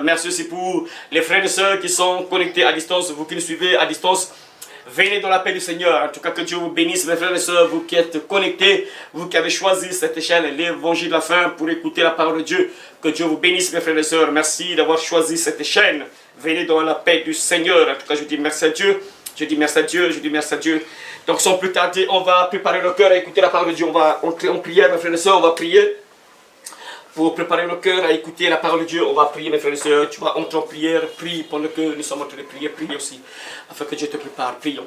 Merci aussi pour les frères et sœurs qui sont connectés à distance, vous qui nous suivez à distance. Venez dans la paix du Seigneur. En tout cas, que Dieu vous bénisse, mes frères et sœurs, vous qui êtes connectés, vous qui avez choisi cette chaîne, l'Évangile de la fin, pour écouter la parole de Dieu. Que Dieu vous bénisse, mes frères et sœurs. Merci d'avoir choisi cette chaîne. Venez dans la paix du Seigneur. En tout cas, je dis merci à Dieu. Je dis merci à Dieu. Je dis merci à Dieu. Donc, sans plus tarder, on va préparer le cœur à écouter la parole de Dieu. On va entrer en prière, mes frères et sœurs. On va prier. Pour préparer le cœur à écouter la parole de Dieu, on va prier, mes frères et sœurs. Tu vas entrer en prière, prie pendant que nous sommes en train de prier, prie aussi, afin que Dieu te prépare. Prions.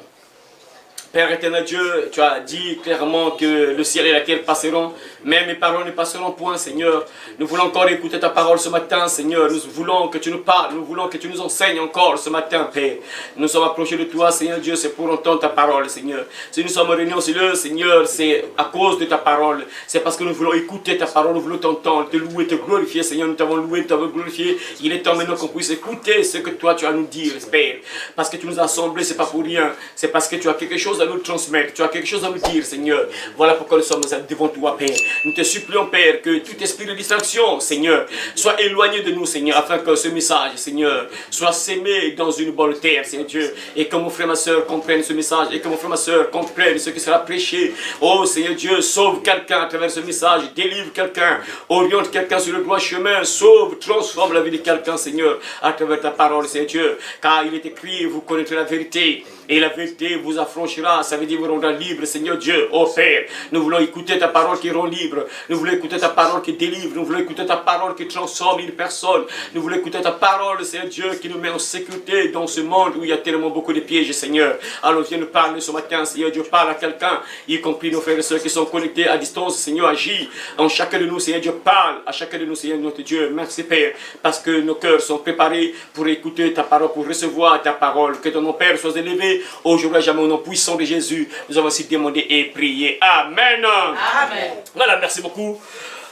Père éternel Dieu, tu as dit clairement que le ciel et la terre passeront, mais mes paroles ne passeront point, Seigneur. Nous voulons encore écouter ta parole ce matin, Seigneur. Nous voulons que tu nous parles, nous voulons que tu nous enseignes encore ce matin, Père. Nous sommes approchés de toi, Seigneur Dieu, c'est pour entendre ta parole, Seigneur. Si nous sommes réunis au ciel, Seigneur, c'est à cause de ta parole. C'est parce que nous voulons écouter ta parole, nous voulons t'entendre, te louer, te glorifier, Seigneur. Nous t'avons loué, nous t'avons glorifié. Il est temps maintenant qu'on puisse écouter ce que toi tu as à nous dire, Père. Parce que tu nous as assemblés, c'est pas pour rien. C'est parce que tu as quelque chose à nous transmettre, tu as quelque chose à nous dire, Seigneur. Voilà pourquoi nous sommes devant toi, Père. Nous te supplions, Père, que tout esprit de distraction, Seigneur, soit éloigné de nous, Seigneur, afin que ce message, Seigneur, soit sémé dans une bonne terre, Seigneur Dieu, et que mon frère, ma soeur comprenne ce message, et que mon frère, ma soeur comprenne ce qui sera prêché. Oh, Seigneur Dieu, sauve quelqu'un à travers ce message, délivre quelqu'un, oriente quelqu'un sur le droit chemin, sauve, transforme la vie de quelqu'un, Seigneur, à travers ta parole, Seigneur Dieu, car il est écrit, vous connaîtrez la vérité, et la vérité vous affranchira. Ça veut dire vous rendra libre, Seigneur Dieu. Oh Père, nous voulons écouter ta parole qui rend libre. Nous voulons écouter ta parole qui délivre. Nous voulons écouter ta parole qui transforme une personne. Nous voulons écouter ta parole, Seigneur Dieu, qui nous met en sécurité dans ce monde où il y a tellement beaucoup de pièges, Seigneur. Alors viens nous parler ce matin, Seigneur Dieu. Parle à quelqu'un, y compris nos frères et sœurs qui sont connectés à distance. Seigneur, agis en chacun de nous, Seigneur Dieu. Parle à chacun de nous, Seigneur notre Dieu. Merci Père, parce que nos cœurs sont préparés pour écouter ta parole, pour recevoir ta parole. Que ton nom, Père, soit élevé aujourd'hui, jamais au nom puissant de Jésus. Nous avons aussi demandé et prié. Amen. Amen. Voilà, merci beaucoup.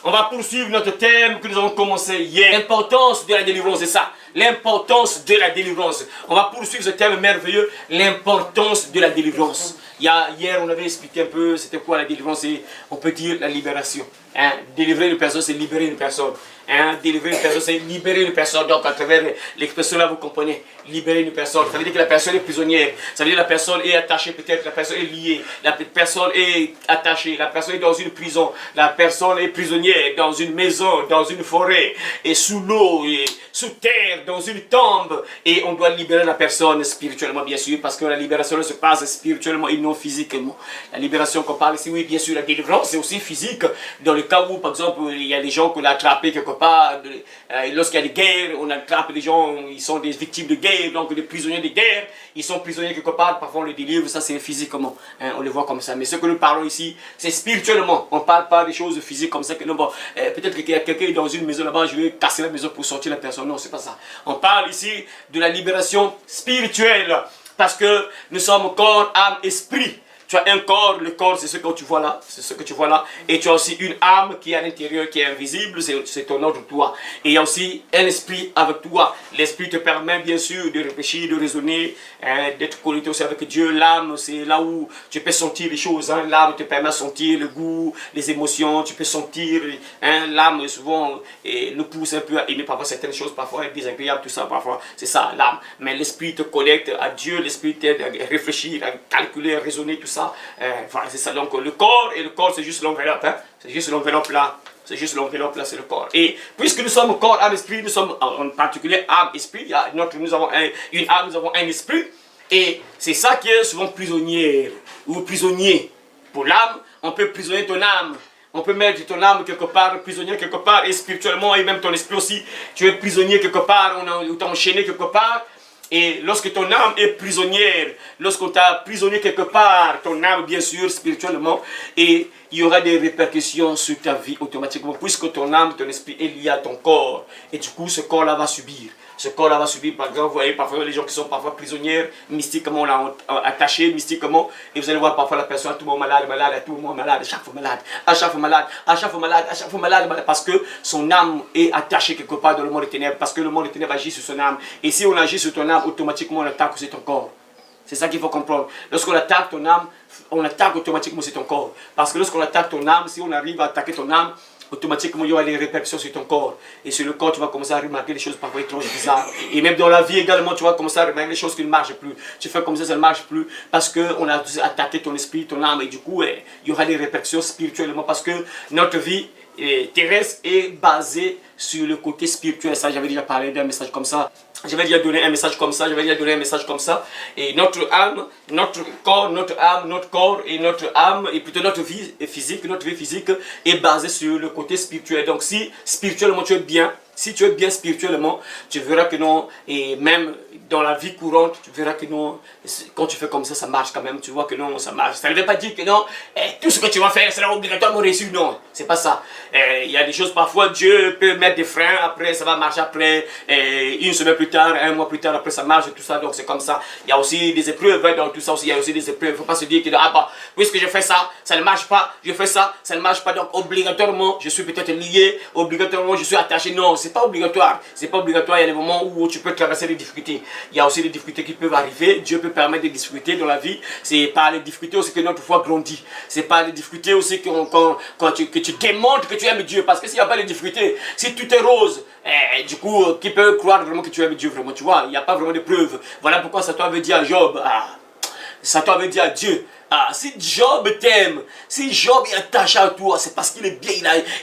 On va poursuivre notre thème que nous avons commencé hier. L'importance de la délivrance, c'est ça. L'importance de la délivrance. On va poursuivre ce thème merveilleux, l'importance de la délivrance. Hier, on avait expliqué un peu c'était quoi la délivrance, et on peut dire la libération. Hein? Délivrer une personne, c'est libérer une personne. Hein? Délivrer une personne, c'est libérer une personne. Donc, à travers l'expression là, vous comprenez, libérer une personne. Ça veut dire que la personne est prisonnière. Ça veut dire que la personne est attachée peut-être, la personne est liée, la personne est attachée, la personne est dans une prison, la personne est prisonnière dans une maison, dans une forêt, et sous l'eau, et sous terre, dans une tombe. Et on doit libérer la personne spirituellement, bien sûr, parce que la libération se passe spirituellement et non physiquement. La libération qu'on parle ici, oui, bien sûr, la délivrance, c'est aussi physique. Dans le cas où, par exemple, il y a des gens qu'on a attrapés quelque part, lorsqu'il y a des guerres, on attrape des gens, ils sont des victimes de guerre, donc des prisonniers de guerre, ils sont prisonniers quelque part, parfois on les délivre, ça c'est physiquement, hein, on les voit comme ça. Mais ce que nous parlons ici, c'est spirituellement, on ne parle pas des choses physiques comme ça, que non, bon, peut-être qu'il y a quelqu'un dans une maison là-bas, je vais casser la maison pour sortir la personne, non, c'est pas ça. On parle ici de la libération spirituelle, parce que nous sommes corps, âme, esprit. Tu as un corps, le corps c'est ce que tu vois là, c'est ce que tu vois là, et tu as aussi une âme qui est à l'intérieur, qui est invisible, c'est ton autre toi. Et il y a aussi un esprit avec toi. L'esprit te permet bien sûr de réfléchir, de raisonner, hein, d'être connecté aussi avec Dieu. L'âme, c'est là où tu peux sentir les choses. Hein. L'âme te permet de sentir le goût, les émotions, tu peux sentir. Hein. L'âme souvent nous pousse un peu à aimer parfois certaines choses, parfois désagréables, tout ça, parfois c'est ça l'âme. Mais l'esprit te connecte à Dieu, l'esprit t'aide à réfléchir, à calculer, à raisonner, tout ça. Voilà, c'est ça. Donc le corps c'est juste l'enveloppe. Hein? C'est juste l'enveloppe là. C'est juste l'enveloppe là, c'est le corps. Et puisque nous sommes corps, âme, esprit, nous sommes en particulier âme, esprit. Nous avons une âme, nous avons un esprit. Et c'est ça qui est souvent prisonnier ou prisonnier. Pour l'âme, on peut prisonnier ton âme. On peut mettre ton âme quelque part, prisonnier quelque part, et spirituellement, et même ton esprit aussi. Tu es prisonnier quelque part, ou t'es enchaîné quelque part. Et lorsque ton âme est prisonnière, lorsqu'on t'a prisonnier quelque part, ton âme bien sûr spirituellement, et il y aura des répercussions sur ta vie automatiquement, puisque ton âme, ton esprit est lié à ton corps. Et du coup, ce corps-là va subir. Ce corps-là va subir, par exemple, vous voyez parfois les gens qui sont parfois prisonnières, mystiquement, on l'a attaché, mystiquement, et vous allez voir parfois la personne à tout moment malade, malade, à tout moment malade, à chaque fois malade, à chaque fois malade, à chaque fois malade, à chaque fois malade, malade, parce que son âme est attachée quelque part dans le monde des ténèbres, parce que le monde des ténèbres agit sur son âme. Et si on agit sur ton âme, automatiquement on attaque aussi ton corps. C'est ça qu'il faut comprendre. Lorsqu'on attaque ton âme, on attaque automatiquement aussi ton corps. Parce que lorsqu'on attaque ton âme, si on arrive à attaquer ton âme, automatiquement, il y aura des répercussions sur ton corps. Et sur le corps, tu vas commencer à remarquer des choses parfois étranges, bizarres. Et même dans la vie également, tu vas commencer à remarquer des choses qui ne marchent plus. Tu fais comme ça ne marche plus. Parce qu'on a attaqué ton esprit, ton âme. Et du coup, il y aura des répercussions spirituellement. Parce que notre vie terrestre est basée sur le côté spirituel. Ça, j'avais déjà parlé d'un message comme ça. J'avais déjà donné un message comme ça. Et notre âme, notre corps et notre âme, et plutôt notre vie physique est basée sur le côté spirituel. Donc si spirituellement tu es bien, si tu es bien spirituellement, tu verras que non, et même dans la vie courante, tu verras que non, quand tu fais comme ça marche quand même, tu vois que non, ça marche. Ça ne veut pas dire que non, tout ce que tu vas faire sera obligatoirement réussi, non, c'est pas ça. Il y a des choses, parfois, Dieu peut mettre des freins, après ça va marcher après, une semaine plus tard, un mois plus tard, après ça marche, tout ça, donc c'est comme ça. Il y a aussi des épreuves, dans tout ça aussi, il y a aussi des épreuves, il ne faut pas se dire que, ah bah, puisque je fais ça, ça ne marche pas, je fais ça, ça ne marche pas, donc obligatoirement, je suis peut-être lié, obligatoirement, je suis attaché, non, c'est pas obligatoire, il y a des moments où tu peux traverser des difficultés, il y a aussi des difficultés qui peuvent arriver, Dieu peut permettre des difficultés dans la vie, c'est par les difficultés aussi que notre foi grandit, c'est par les difficultés aussi que tu démontres que tu aimes Dieu, parce que s'il n'y a pas de difficultés, si tout est rose, du coup, qui peut croire vraiment que tu aimes Dieu vraiment, tu vois, il n'y a pas vraiment de preuves, voilà pourquoi Satan avait dit à Job, Satan avait dit à Dieu, si Job t'aime, si Job est attaché à toi, c'est parce qu'il est bien,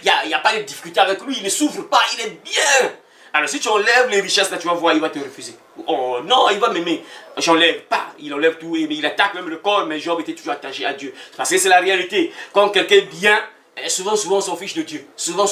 il n'y a pas de difficulté avec lui, il ne souffre pas, il est bien. Alors si tu enlèves les richesses, là tu vas voir, il va te refuser. Oh non, il va m'aimer. J'enlève pas, il enlève tout, mais il attaque même le corps, mais Job était toujours attaché à Dieu. Parce que c'est la réalité. Quand quelqu'un est bien, souvent on s'en fiche de Dieu. Souvent,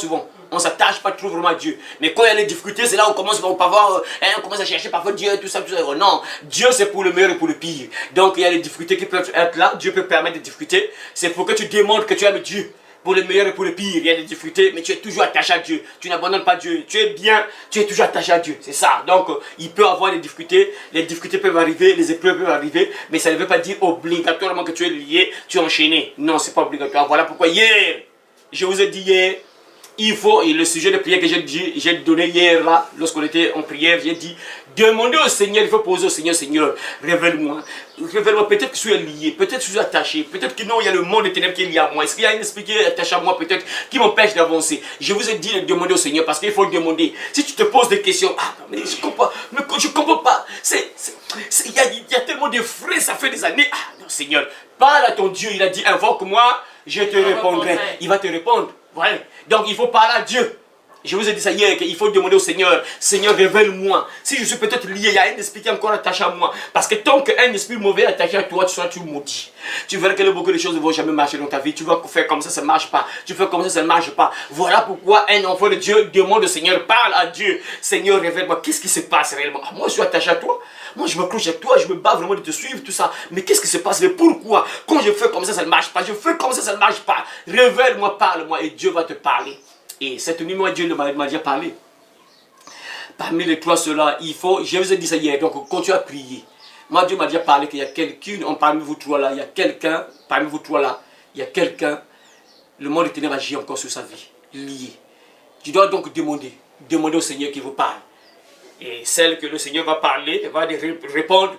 on ne s'attache pas trop vraiment à Dieu. Mais quand il y a les difficultés, c'est là où on commence à chercher parfois Dieu, tout ça. Oh, non, Dieu c'est pour le meilleur et pour le pire. Donc il y a les difficultés qui peuvent être là, Dieu peut permettre des difficultés. C'est pour que tu démontres que tu aimes Dieu. Pour le meilleur et pour le pire, il y a des difficultés, mais tu es toujours attaché à Dieu. Tu n'abandonnes pas Dieu. Tu es bien, tu es toujours attaché à Dieu. C'est ça. Donc, il peut y avoir des difficultés. Les difficultés peuvent arriver, les épreuves peuvent arriver, mais ça ne veut pas dire obligatoirement que tu es lié, tu es enchaîné. Non, ce n'est pas obligatoire. Voilà pourquoi hier, je vous ai dit hier, il faut, et le sujet de prière que j'ai donné hier là, lorsqu'on était en prière, j'ai dit, demandez au Seigneur, il faut poser au Seigneur, Seigneur, révèle-moi, peut-être que je suis lié, peut-être que je suis attaché, peut-être que non, il y a le monde des ténèbres qui est lié à moi, est-ce qu'il y a un esprit qui est attaché à moi, peut-être, qui m'empêche d'avancer. Je vous ai dit de demander au Seigneur, parce qu'il faut le demander. Si tu te poses des questions, mais je comprends pas, il y a tellement de frais, ça fait des années, non Seigneur, parle à ton Dieu, il a dit, invoque-moi, je te répondrai, il va te répondre. Voilà. Donc il faut parler à Dieu. Je vous ai dit ça hier, qu'il faut demander au Seigneur, Seigneur révèle-moi. Si je suis peut-être lié, il y a un esprit qui est encore attaché à moi. Parce que tant qu'un esprit mauvais est attaché à toi, tu seras toujours maudit. Tu verras que beaucoup de choses ne vont jamais marcher dans ta vie. Tu vas faire comme ça ne marche pas. Tu fais comme ça ne marche pas. Voilà pourquoi un enfant de Dieu demande au Seigneur, parle à Dieu. Seigneur révèle-moi, qu'est-ce qui se passe réellement? Moi je suis attaché à toi. Moi je me couche avec toi, je me bats vraiment de te suivre, tout ça. Mais qu'est-ce qui se passe? Mais pourquoi? Quand je fais comme ça ne marche pas. Je fais comme ça ne marche pas. Révèle-moi, parle-moi et Dieu va te parler. Et cette nuit, moi, Dieu m'a déjà parlé. Parmi les trois, ceux-là, il faut, je vous ai dit ça hier, donc quand tu as prié, moi, Dieu m'a déjà parlé qu'il y a quelqu'un, parmi vous trois là, il y a quelqu'un, parmi vous trois là, il y a quelqu'un, le monde des ténèbres agit encore sur sa vie, lié. Tu dois donc demander au Seigneur qu'il vous parle. Et celle que le Seigneur va parler, elle va répondre,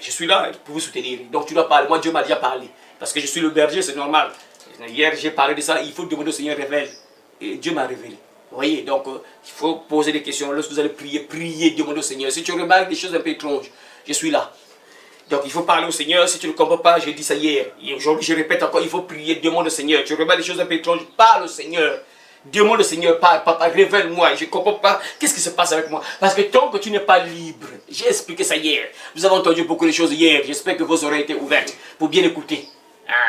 je suis là pour vous soutenir. Donc tu dois parler, moi Dieu m'a déjà parlé, parce que je suis le berger, c'est normal. Hier j'ai parlé de ça, il faut demander au Seigneur, révèle. Et Dieu m'a révélé. Vous voyez, donc il faut poser des questions. Lorsque vous allez prier, demandez au Seigneur. Si tu remarques des choses un peu étranges, je suis là. Donc il faut parler au Seigneur. Si tu ne comprends pas, j'ai dit ça hier. Et aujourd'hui, je répète encore, il faut prier, demande au Seigneur. Tu remarques des choses un peu étranges, parle au Seigneur. Demande au Seigneur, parle, papa, révèle-moi. Je ne comprends pas, qu'est-ce qui se passe avec moi? Parce que tant que tu n'es pas libre, j'ai expliqué ça hier. Vous avez entendu beaucoup de choses hier. J'espère que vos oreilles étaient ouvertes pour bien écouter.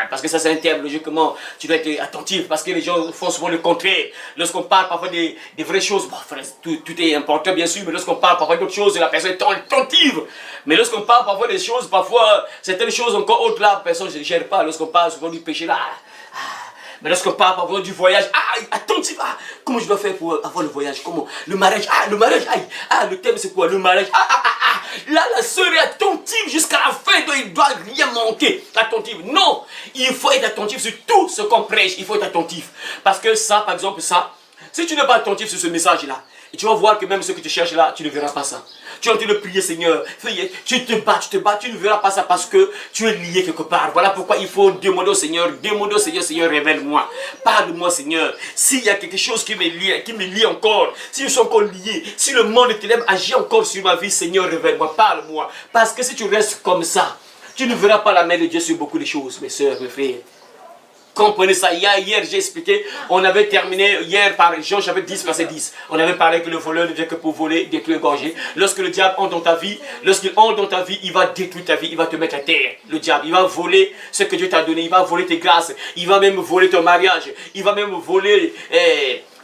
Parce que ça c'est un terme, logiquement, tu dois être attentif, parce que les gens font souvent le contraire. Lorsqu'on parle parfois des vraies choses, bon, tout est important bien sûr, mais lorsqu'on parle parfois d'autres choses, la personne est attentive. Mais lorsqu'on parle parfois des choses, parfois, certaines choses encore autres là, la personne ne gère pas. Lorsqu'on parle souvent du péché là, mais lorsqu'on parle parfois du voyage, attentif, comment je dois faire pour avoir le voyage, comment, le mariage, le thème c'est quoi, le mariage, là la sœur est attentive jusqu'à la fin, donc il ne doit rien manquer, attentive, non, il faut être attentif sur tout ce qu'on prêche, il faut être attentif, parce que ça, par exemple, ça, si tu n'es pas attentif sur ce message là, Et tu vas voir que même ce que tu cherches là, tu ne verras pas ça. Tu es en train de prier, Seigneur. Tu te bats, tu ne verras pas ça parce que tu es lié quelque part. Voilà pourquoi il faut demander au Seigneur, Seigneur, révèle-moi. Parle-moi, Seigneur. S'il y a quelque chose qui me lie encore, si je suis encore lié, si le monde des ténèbres agit encore sur ma vie, Seigneur, révèle-moi, parle-moi. Parce que si tu restes comme ça, tu ne verras pas la main de Dieu sur beaucoup de choses, mes soeurs, mes frères. Comprenez ça. Hier j'ai expliqué, on avait terminé hier par Jean chapitre 10, verset 10. On avait parlé que le voleur ne vient que pour voler, détruire, égorger. Lorsque le diable entre dans ta vie, lorsqu'il entre dans ta vie, il va détruire ta vie, il va te mettre à terre. Le diable, il va voler ce que Dieu t'a donné, il va voler tes grâces, il va même voler ton mariage, il va même voler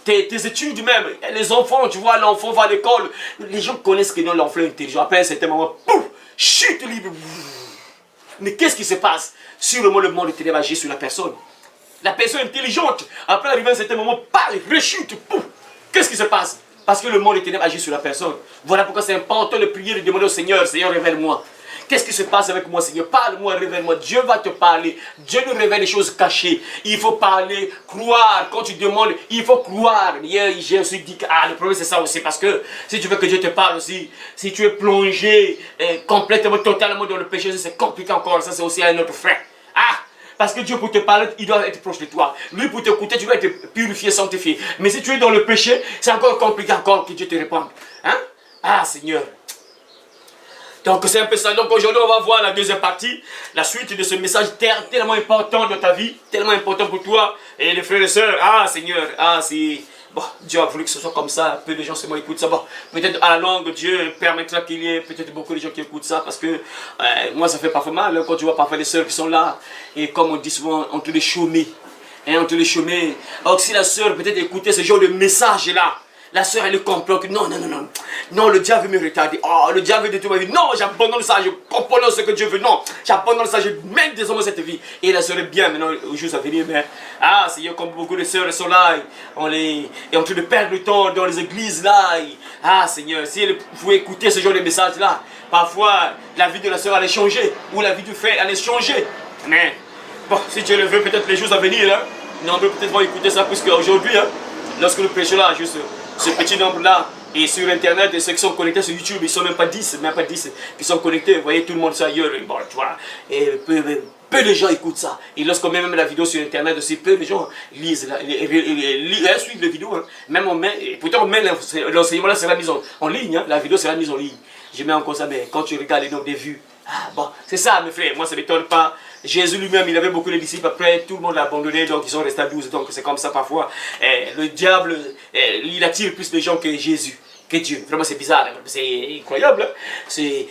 tes études même. Les enfants, tu vois, l'enfant va à l'école. Les gens connaissent que non, l'enfant est intelligent. Après un certain moment, pouf, chute libre. Mais qu'est-ce qui se passe? Sûrement le monde des ténèbres agit sur la personne. La personne intelligente, après arriver à un certain moment, parle, rechute, pouf. Qu'est-ce qui se passe? Parce que le monde des ténèbres agit sur la personne. Voilà pourquoi c'est important de prier, de demander au Seigneur, Seigneur, révèle-moi. Qu'est-ce qui se passe avec moi, Seigneur? Parle-moi, révèle-moi. Dieu va te parler. Dieu nous révèle les choses cachées. Il faut parler, croire. Quand tu demandes, il faut croire. Hier, j'ai aussi dit que le problème c'est ça aussi. Parce que si tu veux que Dieu te parle aussi, si tu es plongé complètement, totalement dans le péché, c'est compliqué encore. Ça, c'est aussi un autre frère. Parce que Dieu pour te parler, il doit être proche de toi. Lui pour t'écouter, tu dois être purifié, sanctifié. Mais si tu es dans le péché, c'est encore compliqué encore que Dieu te réponde. Seigneur. Donc c'est un peu ça. Donc aujourd'hui on va voir la deuxième partie, la suite de ce message tellement important dans ta vie, tellement important pour toi et les frères et sœurs. Seigneur, c'est... Bon, Dieu a voulu que ce soit comme ça, peu de gens seulement écoutent ça. Bon, peut-être à la longue, Dieu permettra qu'il y ait peut-être beaucoup de gens qui écoutent ça, parce que moi ça fait parfois mal, quand tu vois parfois les sœurs qui sont là, et comme on dit souvent, on te les chômer. On te les chômer. Alors si la sœur peut-être écouter ce genre de message-là, la sœur elle comprend que non, le diable veut me retarder. Le diable veut détruire ma vie. Non, j'abandonne ça, je comprends ce que Dieu veut. Non, j'abandonne ça, je mène désormais cette vie. Et la sœur est bien maintenant aux jours à venir. Mais Seigneur, comme beaucoup de sœurs sont là, on est en train de perdre le temps dans les églises là. Seigneur, si elle pouvait écouter ce genre de message là, parfois la vie de la sœur allait changer, ou la vie du frère allait changer. Mais bon, si Dieu le veut, peut-être les jours à venir, nombreux peut-être vont écouter ça, puisque aujourd'hui, lorsque le péché là, juste ce petit nombre-là, et sur Internet, et ceux qui sont connectés sur YouTube, ils ne sont même pas 10 qui sont connectés. Vous voyez, tout le monde ça ailleurs. Bon, tu vois, et peu de gens écoutent ça. Et lorsqu'on met même la vidéo sur Internet aussi, peu de gens lisent, suivent les vidéos. Même on met, et pourtant on met l'enseignement là sera mis en ligne, la vidéo sera mise en ligne. Je mets encore ça, mais quand tu regardes les nombres des vues, bon, c'est ça mes frères, moi ça ne m'étonne pas. Jésus lui-même, il avait beaucoup de disciples, après tout le monde l'a abandonné, donc ils sont restés à 12, donc c'est comme ça parfois. Le diable, il attire plus de gens que Jésus, que Dieu. Vraiment c'est bizarre, c'est incroyable. C'est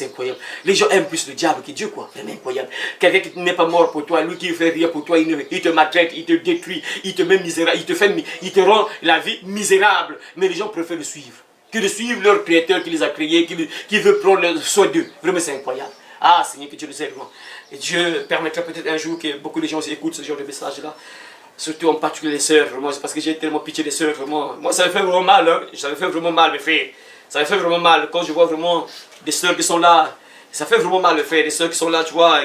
incroyable. Les gens aiment plus le diable que Dieu, quoi. Vraiment incroyable. Quelqu'un qui n'est pas mort pour toi, lui qui fait rien pour toi, il te maltraite, il te détruit, il te met misérable, il te rend la vie misérable. Mais les gens préfèrent le suivre que de suivre leur créateur qui les a créés, qui veut prendre soin d'eux. Vraiment c'est incroyable. Seigneur, que Dieu nous aide. Et Dieu permettra peut-être un jour que beaucoup de gens écoutent ce genre de message-là. Surtout en particulier les sœurs, vraiment. C'est parce que j'ai tellement pitié des sœurs, vraiment. Moi, ça me fait vraiment mal. Ça me fait vraiment mal, mes frères. Ça me fait vraiment mal. Quand je vois vraiment des sœurs qui sont là, ça fait vraiment mal, mes frères. Des sœurs qui sont là, tu vois.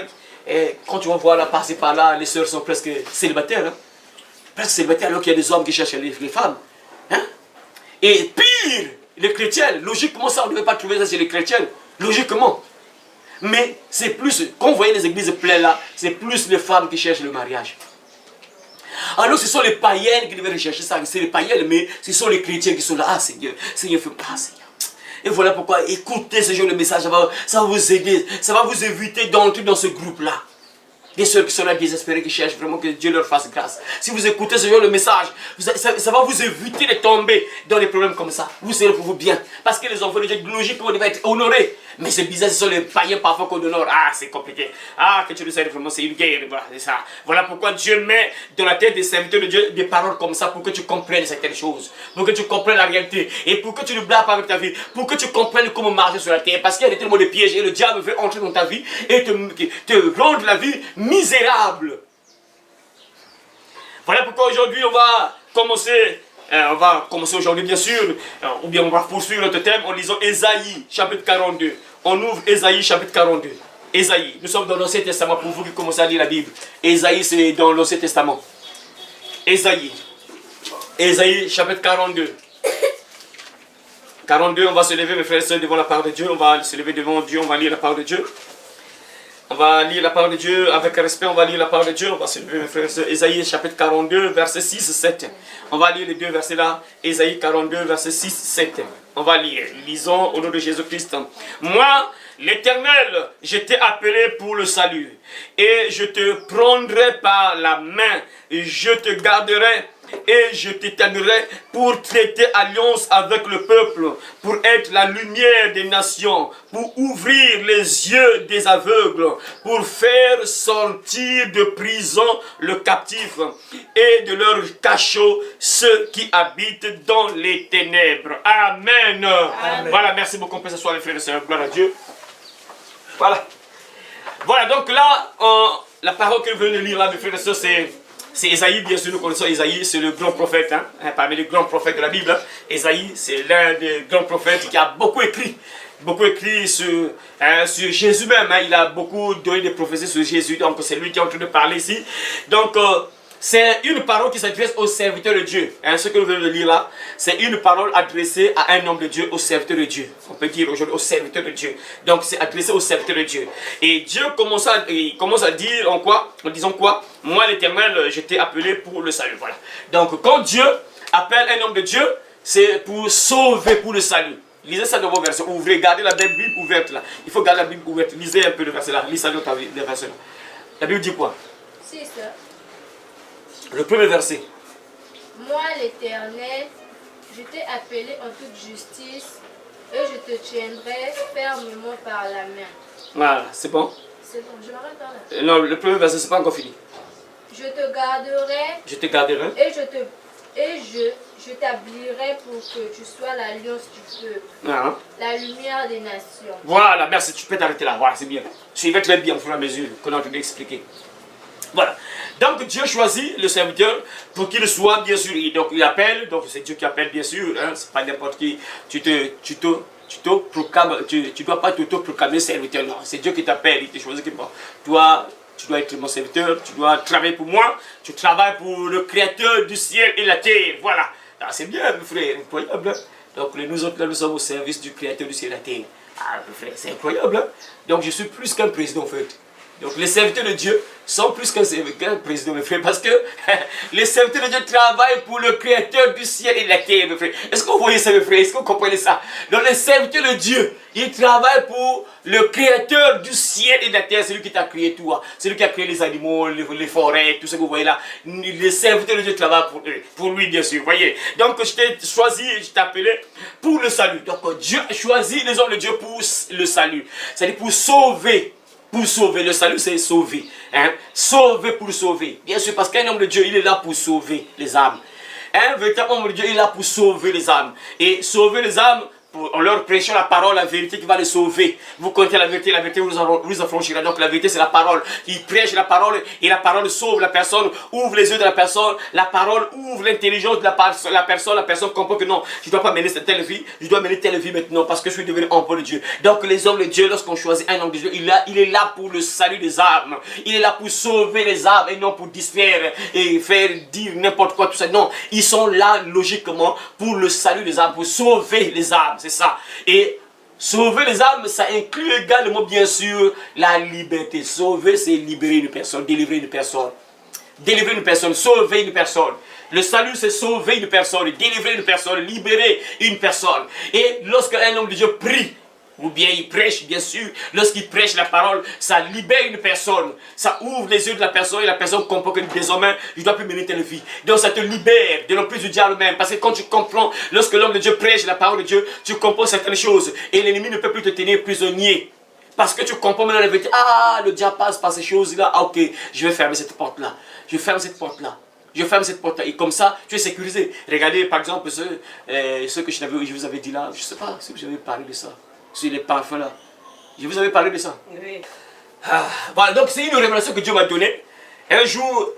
Et quand tu vas voir là, passer par là, les sœurs sont presque célibataires. Presque célibataires, alors qu'il y a des hommes qui cherchent les femmes. Et pire, les chrétiens. Logiquement, ça, on ne devait pas trouver ça chez les chrétiens. Logiquement. Mais c'est plus, quand vous voyez les églises pleines là, c'est plus les femmes qui cherchent le mariage. Alors ce sont les païens qui devaient rechercher ça, c'est les païens, mais ce sont les chrétiens qui sont là. Seigneur, Seigneur, Seigneur. Et voilà pourquoi écoutez ce genre de message, ça va vous aider, ça va vous éviter d'entrer dans ce groupe-là. Des sœurs qui sont là désespérées, qui cherchent vraiment que Dieu leur fasse grâce. Si vous écoutez ce genre de message, ça va vous éviter de tomber dans des problèmes comme ça. Vous serez pour vous bien. Parce que les enfants de Dieu, logiquement, devaient être honorés. Mais c'est bizarre, ce sont les païens parfois qu'on honore. C'est compliqué. Que Dieu nous aide vraiment, c'est une guerre. Voilà, c'est ça. Voilà pourquoi Dieu met dans la tête des serviteurs de Dieu des paroles comme ça pour que tu comprennes certaines choses. Pour que tu comprennes la réalité. Et pour que tu ne blagues pas avec ta vie. Pour que tu comprennes comment marcher sur la terre. Parce qu'il y a tellement de pièges et le diable veut entrer dans ta vie et te rendre la vie misérable. Voilà pourquoi aujourd'hui on va commencer. Aujourd'hui bien sûr, ou bien on va poursuivre notre thème en lisant Ésaïe chapitre 42. On ouvre Ésaïe chapitre 42. Ésaïe, nous sommes dans l'Ancien Testament pour vous qui commencez à lire la Bible. Ésaïe c'est dans l'Ancien Testament. Ésaïe chapitre 42. 42, on va se lever, mes frères et sœurs, devant la parole de Dieu. On va se lever devant Dieu, on va lire la parole de Dieu. On va lire la parole de Dieu avec respect, on va lire la parole de Dieu. On va se lever, mes frères et sœurs. Ésaïe chapitre 42, verset 6, 7. On va lire les deux versets là. Ésaïe 42, verset 6, 7. On va lire. Lisons au nom de Jésus-Christ. Moi, l'Éternel, je t'ai appelé pour le salut. Et je te prendrai par la main. Et je te garderai. Et je t'éteindrai pour traiter alliance avec le peuple, pour être la lumière des nations, pour ouvrir les yeux des aveugles, pour faire sortir de prison le captif et de leur cachot ceux qui habitent dans les ténèbres. Amen. Amen. Voilà, merci beaucoup que ce soit les frères et sœurs. Gloire à Dieu. Voilà. Voilà, donc là, la parole que je viens de lire là, mes frères et sœurs, c'est Ésaïe, bien sûr, nous connaissons Ésaïe, c'est le grand prophète, parmi les grands prophètes de la Bible. Ésaïe, c'est l'un des grands prophètes qui a beaucoup écrit sur Jésus même. Il a beaucoup donné des prophéties sur Jésus, donc c'est lui qui est en train de parler ici. Donc, c'est une parole qui s'adresse aux serviteurs de Dieu. Ce que nous venons de lire là, c'est une parole adressée à un homme de Dieu, aux serviteurs de Dieu. On peut dire aujourd'hui aux serviteurs de Dieu. Donc c'est adressé aux serviteurs de Dieu. Et Dieu commence à dire en disant quoi? Moi l'Éternel, je t'ai appelé pour le salut. Voilà. Donc quand Dieu appelle un homme de Dieu, c'est pour sauver, pour le salut. Lisez ça dans vos versions. Ouvrez, gardez la Bible ouverte là. Il faut garder la Bible ouverte. Lisez un peu le verset là. Lisez ça dans ta version là. La Bible dit quoi? C'est ça. Le premier verset. Moi, l'Éternel, je t'ai appelé en toute justice et je te tiendrai fermement par la main. Voilà, c'est bon? C'est bon, je m'arrête par là. Non, le premier verset, c'est pas encore fini. Je te garderai. Je te garderai. Et je t'établirai pour que tu sois l'alliance du peuple. La lumière des nations. Voilà, merci, tu peux t'arrêter là. Voilà, c'est bien. Suivez très bien au fur et à mesure qu'on est en train d'expliquer. Voilà. Donc Dieu choisit le serviteur pour qu'il soit, bien sûr, donc il appelle, donc c'est Dieu qui appelle, bien sûr, c'est pas n'importe qui. Tu dois pas t'auto-proclamer serviteur, non, c'est Dieu qui t'appelle, il te choisit. Toi, tu dois être mon serviteur, tu dois travailler pour moi, tu travailles pour le créateur du ciel et la terre, voilà. C'est bien, mes frères, incroyable. Donc nous autres, là, nous sommes au service du créateur du ciel et de la terre. Mes frères, c'est incroyable. Donc je suis plus qu'un président, en fait. Donc les serviteurs de Dieu sont plus qu'un président, mes frères, parce que les serviteurs de Dieu travaillent pour le créateur du ciel et de la terre, mes frères. Est-ce que vous voyez ça, mes frères? Est-ce que vous comprenez ça? Donc les serviteurs de Dieu, ils travaillent pour le créateur du ciel et de la terre. C'est lui qui t'a créé tout. C'est lui qui a créé les animaux, les forêts, tout ce que vous voyez là. Les serviteurs de Dieu travaillent pour eux, pour lui, bien sûr. Vous voyez? Donc je t'ai choisi, je t'ai appelé pour le salut. Donc Dieu a choisi les hommes de Dieu pour le salut. C'est-à-dire pour sauver. Pour sauver, le salut c'est sauver. Sauver pour sauver. Bien sûr, parce qu'un homme de Dieu, il est là pour sauver les âmes. Un véritable homme de Dieu, il est là pour sauver les âmes. Et sauver les âmes, en leur prêchant la parole, la vérité qui va les sauver. Vous connaissez la vérité vous affranchira. Donc la vérité c'est la parole. Il prêche la parole et la parole sauve la personne, ouvre les yeux de la personne. La parole ouvre l'intelligence de la personne. La personne comprend que non, je ne dois pas mener cette telle vie, je dois mener telle vie maintenant parce que je suis devenu enfant de Dieu. Donc les hommes de Dieu, lorsqu'on choisit un homme de Dieu, il est là pour le salut des âmes. Il est là pour sauver les âmes et non pour distraire et faire dire n'importe quoi, tout ça. Non, ils sont là logiquement pour le salut des âmes, pour sauver les âmes. C'est ça. Et sauver les âmes, ça inclut également, bien sûr, la liberté. Sauver, c'est libérer une personne, délivrer une personne. Délivrer une personne, sauver une personne. Le salut, c'est sauver une personne, délivrer une personne, libérer une personne. Et lorsqu'un homme de Dieu prie, ou bien il prêche, bien sûr, lorsqu'il prêche la parole, ça libère une personne, ça ouvre les yeux de la personne et la personne comprend que désormais, je ne dois plus mener telle vie. Donc ça te libère de l'emprise du diable même, parce que quand tu comprends, lorsque l'homme de Dieu prêche la parole de Dieu, tu comprends certaines choses et l'ennemi ne peut plus te tenir prisonnier. Parce que tu comprends maintenant la vérité. Ah, le diable passe par ces choses-là. Ah, ok, je vais fermer cette porte-là. Je ferme cette porte-là. Je ferme cette porte-là. Et comme ça, tu es sécurisé. Regardez, par exemple, ce que je vous avais dit là. Je ne sais pas si vous avez parlé de ça. Sur les parfums là. Je vous avais parlé de ça. Oui. Voilà, donc c'est une révélation que Dieu m'a donnée. Un jour,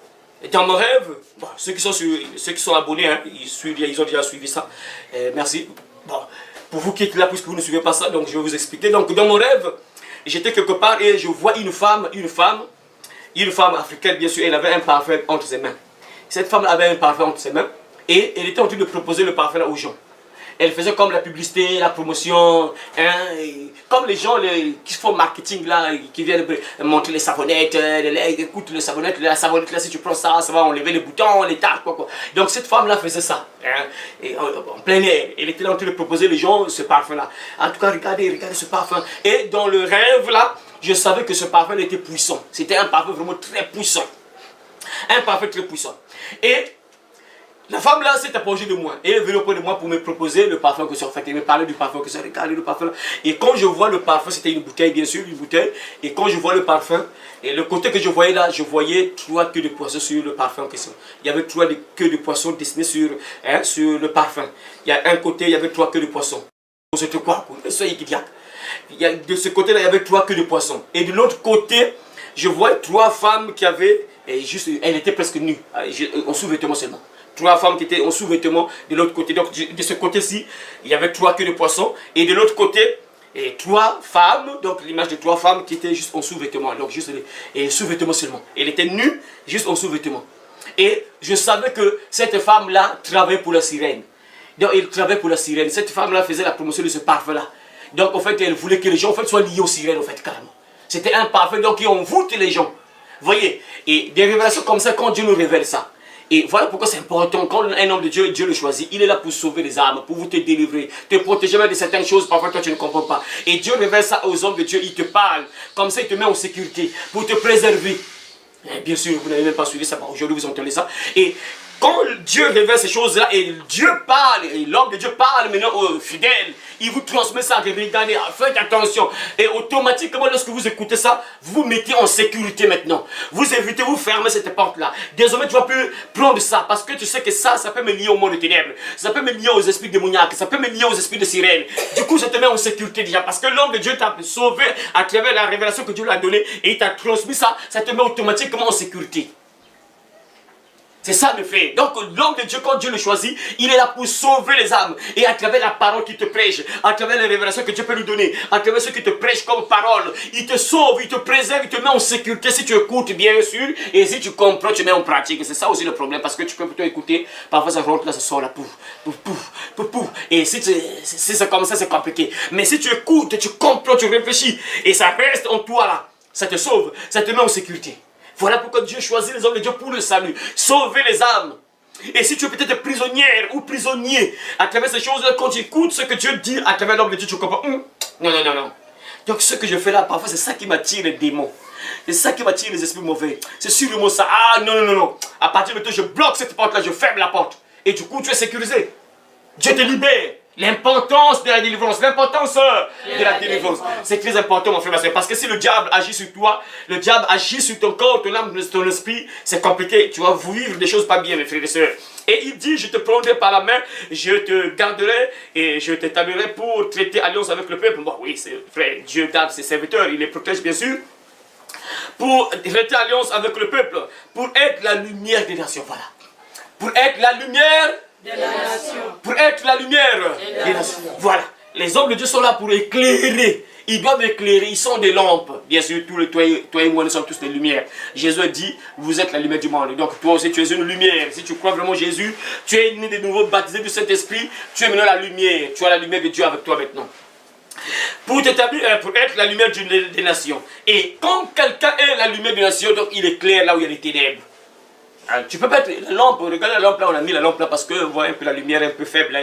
dans mon rêve, bon, ceux qui sont abonnés, ils ont déjà suivi ça. Merci. Bon, pour vous qui êtes là, puisque vous ne suivez pas ça, donc je vais vous expliquer. Donc dans mon rêve, j'étais quelque part et je vois une femme africaine, bien sûr, elle avait un parfum entre ses mains. Cette femme avait un parfum entre ses mains et elle était en train de proposer le parfum là aux gens. Elle faisait comme la publicité, la promotion, hein, comme les gens qui font marketing là, qui viennent montrer les savonnettes, écoute les savonnettes, la savonnette là, si tu prends ça, ça va enlever les boutons, les taches, quoi. Donc cette femme-là faisait ça, hein, et en plein air. Elle était là en train de proposer les gens ce parfum-là. En tout cas, regardez ce parfum. Et dans le rêve là, je savais que ce parfum était puissant. C'était un parfum vraiment très puissant. Un parfum très puissant. Et la femme là s'est approchée de moi. Et elle est venue auprès de moi pour me proposer le parfum que c'est en fait. Elle me parlait du parfum que c'est. Regardez le parfum là. Et quand je vois le parfum, c'était une bouteille bien sûr, une bouteille. Et quand je vois le parfum, et le côté que je voyais là, je voyais 3 queues de poisson sur le parfum que c'est. Il y avait 3 queues de poisson dessinées sur le parfum. Il y a un côté, il y avait 3 queues de poisson. C'était quoi? De ce côté là, il y avait 3 queues de poisson. Et de l'autre côté, je vois 3 femmes qui avaient, elles étaient presque nues, en sous-vêtements seulement. 3 femmes qui étaient en sous-vêtements de l'autre côté. Donc de ce côté-ci, il y avait 3 queues de poisson. Et de l'autre côté, 3 femmes, donc l'image de 3 femmes qui étaient juste en sous-vêtements. Donc juste sous-vêtements seulement. Elle était nue, juste en sous-vêtements. Et je savais que cette femme-là travaillait pour la sirène. Donc elle travaillait pour la sirène. Cette femme-là faisait la promotion de ce parfum-là. Donc en fait, elle voulait que les gens en fait, soient liés aux sirènes, en fait, carrément. C'était un parfum donc qui envoûte les gens. Voyez, et des révélations comme ça, quand Dieu nous révèle ça. Et voilà pourquoi c'est important, quand un homme de Dieu, Dieu le choisit, il est là pour sauver les âmes, pour vous te délivrer, te protéger même de certaines choses, parfois toi tu ne comprends pas. Et Dieu révèle ça aux hommes de Dieu, il te parle, comme ça il te met en sécurité, pour te préserver. Et bien sûr, vous n'avez même pas suivi ça, aujourd'hui vous entendez ça. Et quand Dieu révèle ces choses-là, et Dieu parle, et l'homme de Dieu parle maintenant aux fidèles, il vous transmet ça, regardez, faites attention. Et automatiquement, lorsque vous écoutez ça, vous vous mettez en sécurité maintenant. Vous évitez, vous fermez cette porte-là. Désormais, tu ne vas plus prendre ça, parce que tu sais que ça peut me lier au monde de ténèbres. Ça peut me lier aux esprits démoniaques, ça peut me lier aux esprits de sirène. Du coup, je te mets en sécurité déjà, parce que l'homme de Dieu t'a sauvé à travers la révélation que Dieu lui a donnée, et il t'a transmis ça, ça te met automatiquement en sécurité. C'est ça le fait. Donc l'homme de Dieu, quand Dieu le choisit, il est là pour sauver les âmes. Et à travers la parole qu'il te prêche, à travers les révélations que Dieu peut lui donner, à travers ce qu'il te prêche comme parole, il te sauve, il te préserve, il te met en sécurité si tu écoutes bien sûr. Et si tu comprends, tu mets en pratique. C'est ça aussi le problème, parce que tu peux plutôt écouter, parfois ça rentre là, ça sort là, pouf, pouf, pouf, pouf, pouf. Et si c'est comme ça, c'est compliqué. Mais si tu écoutes, tu comprends, tu réfléchis, et ça reste en toi là, ça te sauve, ça te met en sécurité. Voilà pourquoi Dieu choisit les hommes de Dieu pour le salut. Sauver les âmes. Et si tu es peut-être prisonnière ou prisonnier à travers ces choses-là, quand tu écoutes ce que Dieu dit à travers l'homme de Dieu, tu comprends. Non, non, non, non. Donc ce que je fais là, parfois, c'est ça qui m'attire les démons. C'est ça qui m'attire les esprits mauvais. C'est sûrement ça. Ah non, non, non, non. À partir de maintenant, je bloque cette porte-là, je ferme la porte. Et du coup, tu es sécurisé. Dieu te libère. L'importance de la délivrance, l'importance de la délivrance. C'est très important, mon frère, parce que si le diable agit sur toi, le diable agit sur ton corps, ton âme, ton esprit, c'est compliqué. Tu vas vivre des choses pas bien, mes frères et sœurs. Et il dit, je te prendrai par la main, je te garderai et je t'établirai pour traiter alliance avec le peuple. Bon, oui, c'est vrai, Dieu garde ses serviteurs, il les protège bien sûr. Pour traiter alliance avec le peuple, pour être la lumière des nations, voilà. Pour être la lumière de la nation. Pour être la lumière des nations. Voilà. Les hommes de Dieu sont là pour éclairer. Ils doivent éclairer. Ils sont des lampes. Bien sûr, toi et moi, nous sommes tous des lumières. Jésus a dit, vous êtes la lumière du monde. Donc toi aussi, tu es une lumière. Si tu crois vraiment Jésus, tu es né de nouveau, baptisé du Saint-Esprit. Tu es maintenant la lumière. Tu as la lumière de Dieu avec toi maintenant. Pour t'établir, pour être la lumière des nations. Et quand quelqu'un est la lumière des nations, donc il éclaire là où il y a les ténèbres. Tu peux pas être la lampe, regardez la lampe là, on a mis la lampe là parce que vous voyez un peu la lumière un peu faible, là,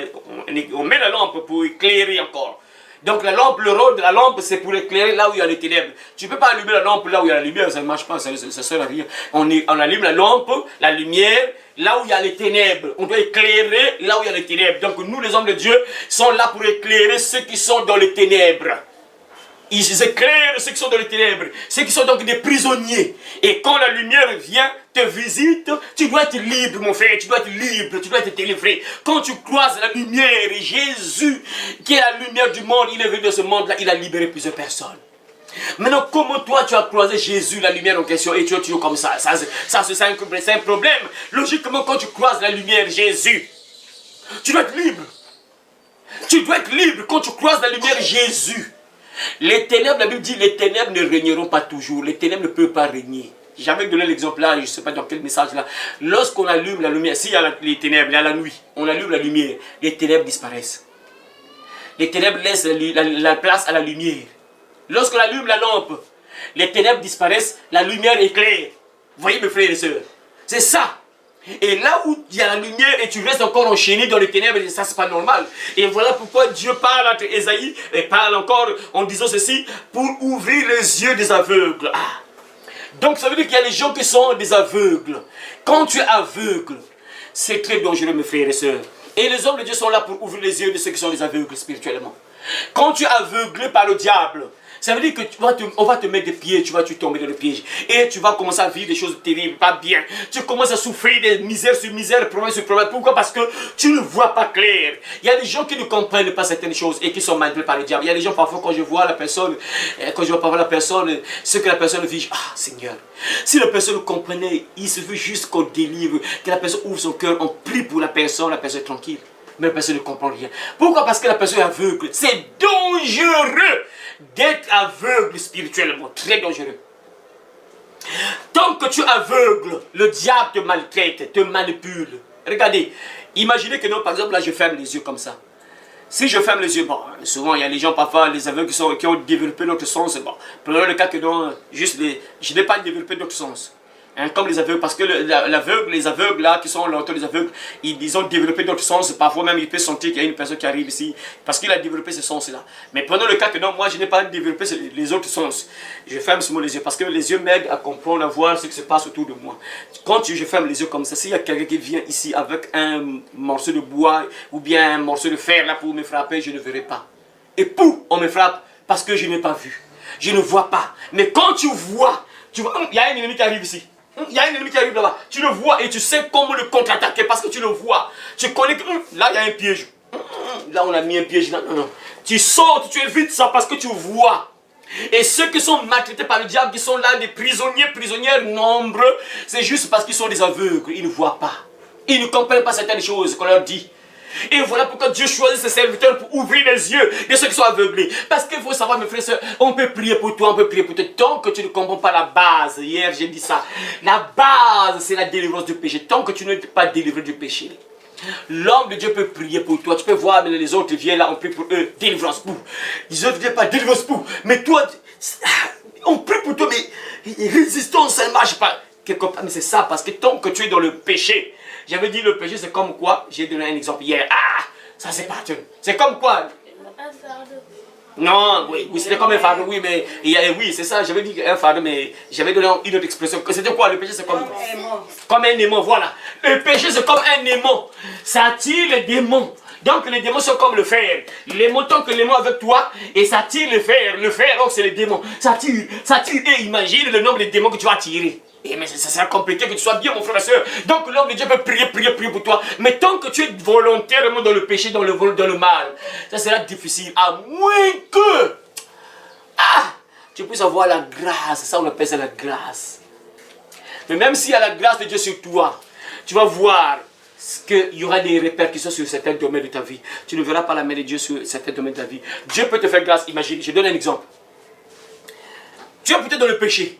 on met la lampe pour éclairer encore. Donc la lampe, le rôle de la lampe c'est pour éclairer là où il y a les ténèbres. Tu ne peux pas allumer la lampe là où il y a la lumière, ça ne marche pas, ça sert à rien. On allume la lampe, la lumière, là où il y a les ténèbres. On doit éclairer là où il y a les ténèbres. Donc nous les hommes de Dieu sont là pour éclairer ceux qui sont dans les ténèbres. Ils éclairent ceux qui sont dans les ténèbres, ceux qui sont donc des prisonniers. Et quand la lumière vient, te visite, tu dois être libre, mon frère, tu dois être libre, tu dois être délivré. Quand tu croises la lumière, Jésus, qui est la lumière du monde, il est venu dans ce monde-là, il a libéré plusieurs personnes. Maintenant, comment toi tu as croisé Jésus, la lumière en question, et tu es toujours comme ça, c'est un problème. Logiquement, quand tu croises la lumière, Jésus, tu dois être libre. Tu dois être libre quand tu croises la lumière, Jésus. Les ténèbres, la Bible dit, les ténèbres ne régneront pas toujours. Les ténèbres ne peuvent pas régner. J'avais donné l'exemple là, je ne sais pas dans quel message là. Lorsqu'on allume la lumière, s'il y a les ténèbres, il y a la nuit, on allume la lumière, les ténèbres disparaissent. les ténèbres laissent la place à la lumière. Lorsqu'on allume la lampe, les ténèbres disparaissent, la lumière éclaire. Vous voyez mes frères et sœurs, c'est ça. Et là où il y a la lumière et tu restes encore enchaîné dans les ténèbres, ça c'est pas normal. Et voilà pourquoi Dieu parle entre Ésaïe et parle encore en disant ceci, pour ouvrir les yeux des aveugles. Ah. Donc ça veut dire qu'il y a des gens qui sont des aveugles. Quand tu es aveugle, c'est très dangereux mes frères et sœurs. Et les hommes de Dieu sont là pour ouvrir les yeux de ceux qui sont des aveugles spirituellement. Quand tu es aveuglé par le diable, ça veut dire que on va te mettre des pieds, tu vas tomber dans le piège. Et tu vas commencer à vivre des choses terribles, pas bien. Tu commences à souffrir des misères sur misères, problème sur problème. Pourquoi? Parce que tu ne vois pas clair. Il y a des gens qui ne comprennent pas certaines choses et qui sont manipulés par le diable. Il y a des gens parfois quand je vois la personne, ce que la personne vit, ah Seigneur, si la personne comprenait, il suffit juste qu'on délivre, que la personne ouvre son cœur, on prie pour la personne est tranquille. Mais la personne ne comprend rien. Pourquoi? Parce que la personne est aveugle. C'est dangereux d'être aveugle spirituellement. Très dangereux. Tant que tu es aveugle, le diable te maltraite, te manipule. Regardez, imaginez que non, par exemple, là, je ferme les yeux comme ça. Si je ferme les yeux, bon, souvent il y a les gens, parfois, les aveugles qui ont développé notre sens. Bon, prenons le cas que non, je n'ai pas développé notre sens. Hein, comme les aveugles, parce que les aveugles là, qui sont longtemps les aveugles, ils ont développé d'autres sens. Parfois même, il peut sentir qu'il y a une personne qui arrive ici, parce qu'il a développé ce sens-là. Mais prenons le cas que non, moi je n'ai pas développé les autres sens. Je ferme seulement les yeux, parce que les yeux m'aident à comprendre, à voir ce qui se passe autour de moi. Quand je ferme les yeux comme ça, s'il y a quelqu'un qui vient ici avec un morceau de bois, ou bien un morceau de fer là pour me frapper, je ne verrai pas. Et pouf, on me frappe, parce que je n'ai pas vu. Je ne vois pas. Mais quand tu vois, il y a un ennemi qui arrive ici. Il y a un ennemi qui arrive là-bas. Tu le vois et tu sais comment le contre-attaquer parce que tu le vois. Tu connais que là, il y a un piège. Là, on a mis un piège. Là. Non. Tu sautes, tu évites ça parce que tu vois. Et ceux qui sont maltraités par le diable, qui sont là, des prisonnières nombreux, c'est juste parce qu'ils sont des aveugles. Ils ne voient pas. Ils ne comprennent pas certaines choses qu'on leur dit. Et voilà pourquoi Dieu choisit ses serviteurs pour ouvrir les yeux de ceux qui sont aveuglés. Parce qu'il faut savoir, mes frères et sœurs, on peut prier pour toi, on peut prier pour toi. Tant que tu ne comprends pas la base, hier j'ai dit ça, la base c'est la délivrance du péché. Tant que tu n'es pas délivré du péché, l'homme de Dieu peut prier pour toi. Tu peux voir, mais les autres viennent là, on prie pour eux, délivrance pour. Les autres ne viennent pas, délivrance pour. Mais toi, on prie pour toi, mais résistance, ça ne marche pas. Quelque part, mais c'est ça, parce que tant que tu es dans le péché, j'avais dit le péché c'est comme quoi, j'ai donné un exemple hier. Ah, ça c'est pas. C'est comme quoi? Un fardeau. Non, oui c'était comme un fardeau, oui, mais oui, c'est ça, j'avais dit un fardeau, mais j'avais donné une autre expression. C'était quoi? Le péché c'est comme un aimant, voilà. Le péché c'est comme un aimant. Ça attire les démons. Donc les démons sont comme le fer. L'aimant, tant que l'aimant avec toi, et ça tire le fer. Le fer, donc c'est les démons. Ça tire. Et imagine le nombre de démons que tu vas attirer. Et mais ça sera compliqué que tu sois bien, mon frère et soeur. Donc l'homme de Dieu peut prier pour toi. Mais tant que tu es volontairement dans le péché, dans le mal, ça sera difficile. À moins que tu puisses avoir la grâce. Ça, on appelle ça la grâce. Mais même s'il y a la grâce de Dieu sur toi, tu vas voir qu'il y aura des répercussions sur certains domaines de ta vie. Tu ne verras pas la main de Dieu sur certains domaines de ta vie. Dieu peut te faire grâce. Imagine, je donne un exemple. Tu es peut-être dans le péché.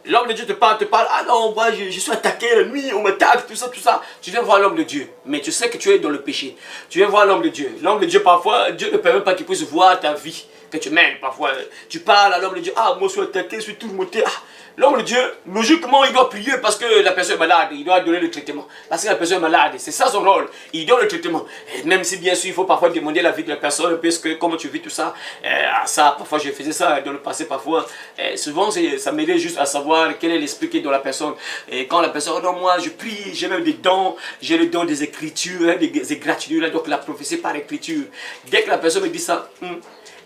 L'homme de Dieu te parle, ah non, moi je suis attaqué la nuit, on m'attaque, tout ça. Tu viens voir l'homme de Dieu, mais tu sais que tu es dans le péché. Tu viens voir l'homme de Dieu. L'homme de Dieu, parfois, Dieu ne permet pas qu'il puisse voir ta vie que tu mènes. Parfois, tu parles à l'homme de Dieu, ah, moi je suis attaqué, je suis tourmenté. Ah, l'homme de Dieu, logiquement, il doit prier parce que la personne est malade, il doit donner le traitement. Parce que la personne est malade, c'est ça son rôle, il donne le traitement. Et même si bien sûr, il faut parfois demander la vie de la personne, parce que comment tu vis tout ça, parfois je faisais ça dans le passé, parfois. Souvent, ça m'aidait juste à savoir quel est l'esprit qui est dans la personne. Et quand la personne, oh non, moi je prie, j'ai même des dons, j'ai le don des écritures, des gratitudes, donc la prophétie par écriture. Dès que la personne me dit ça,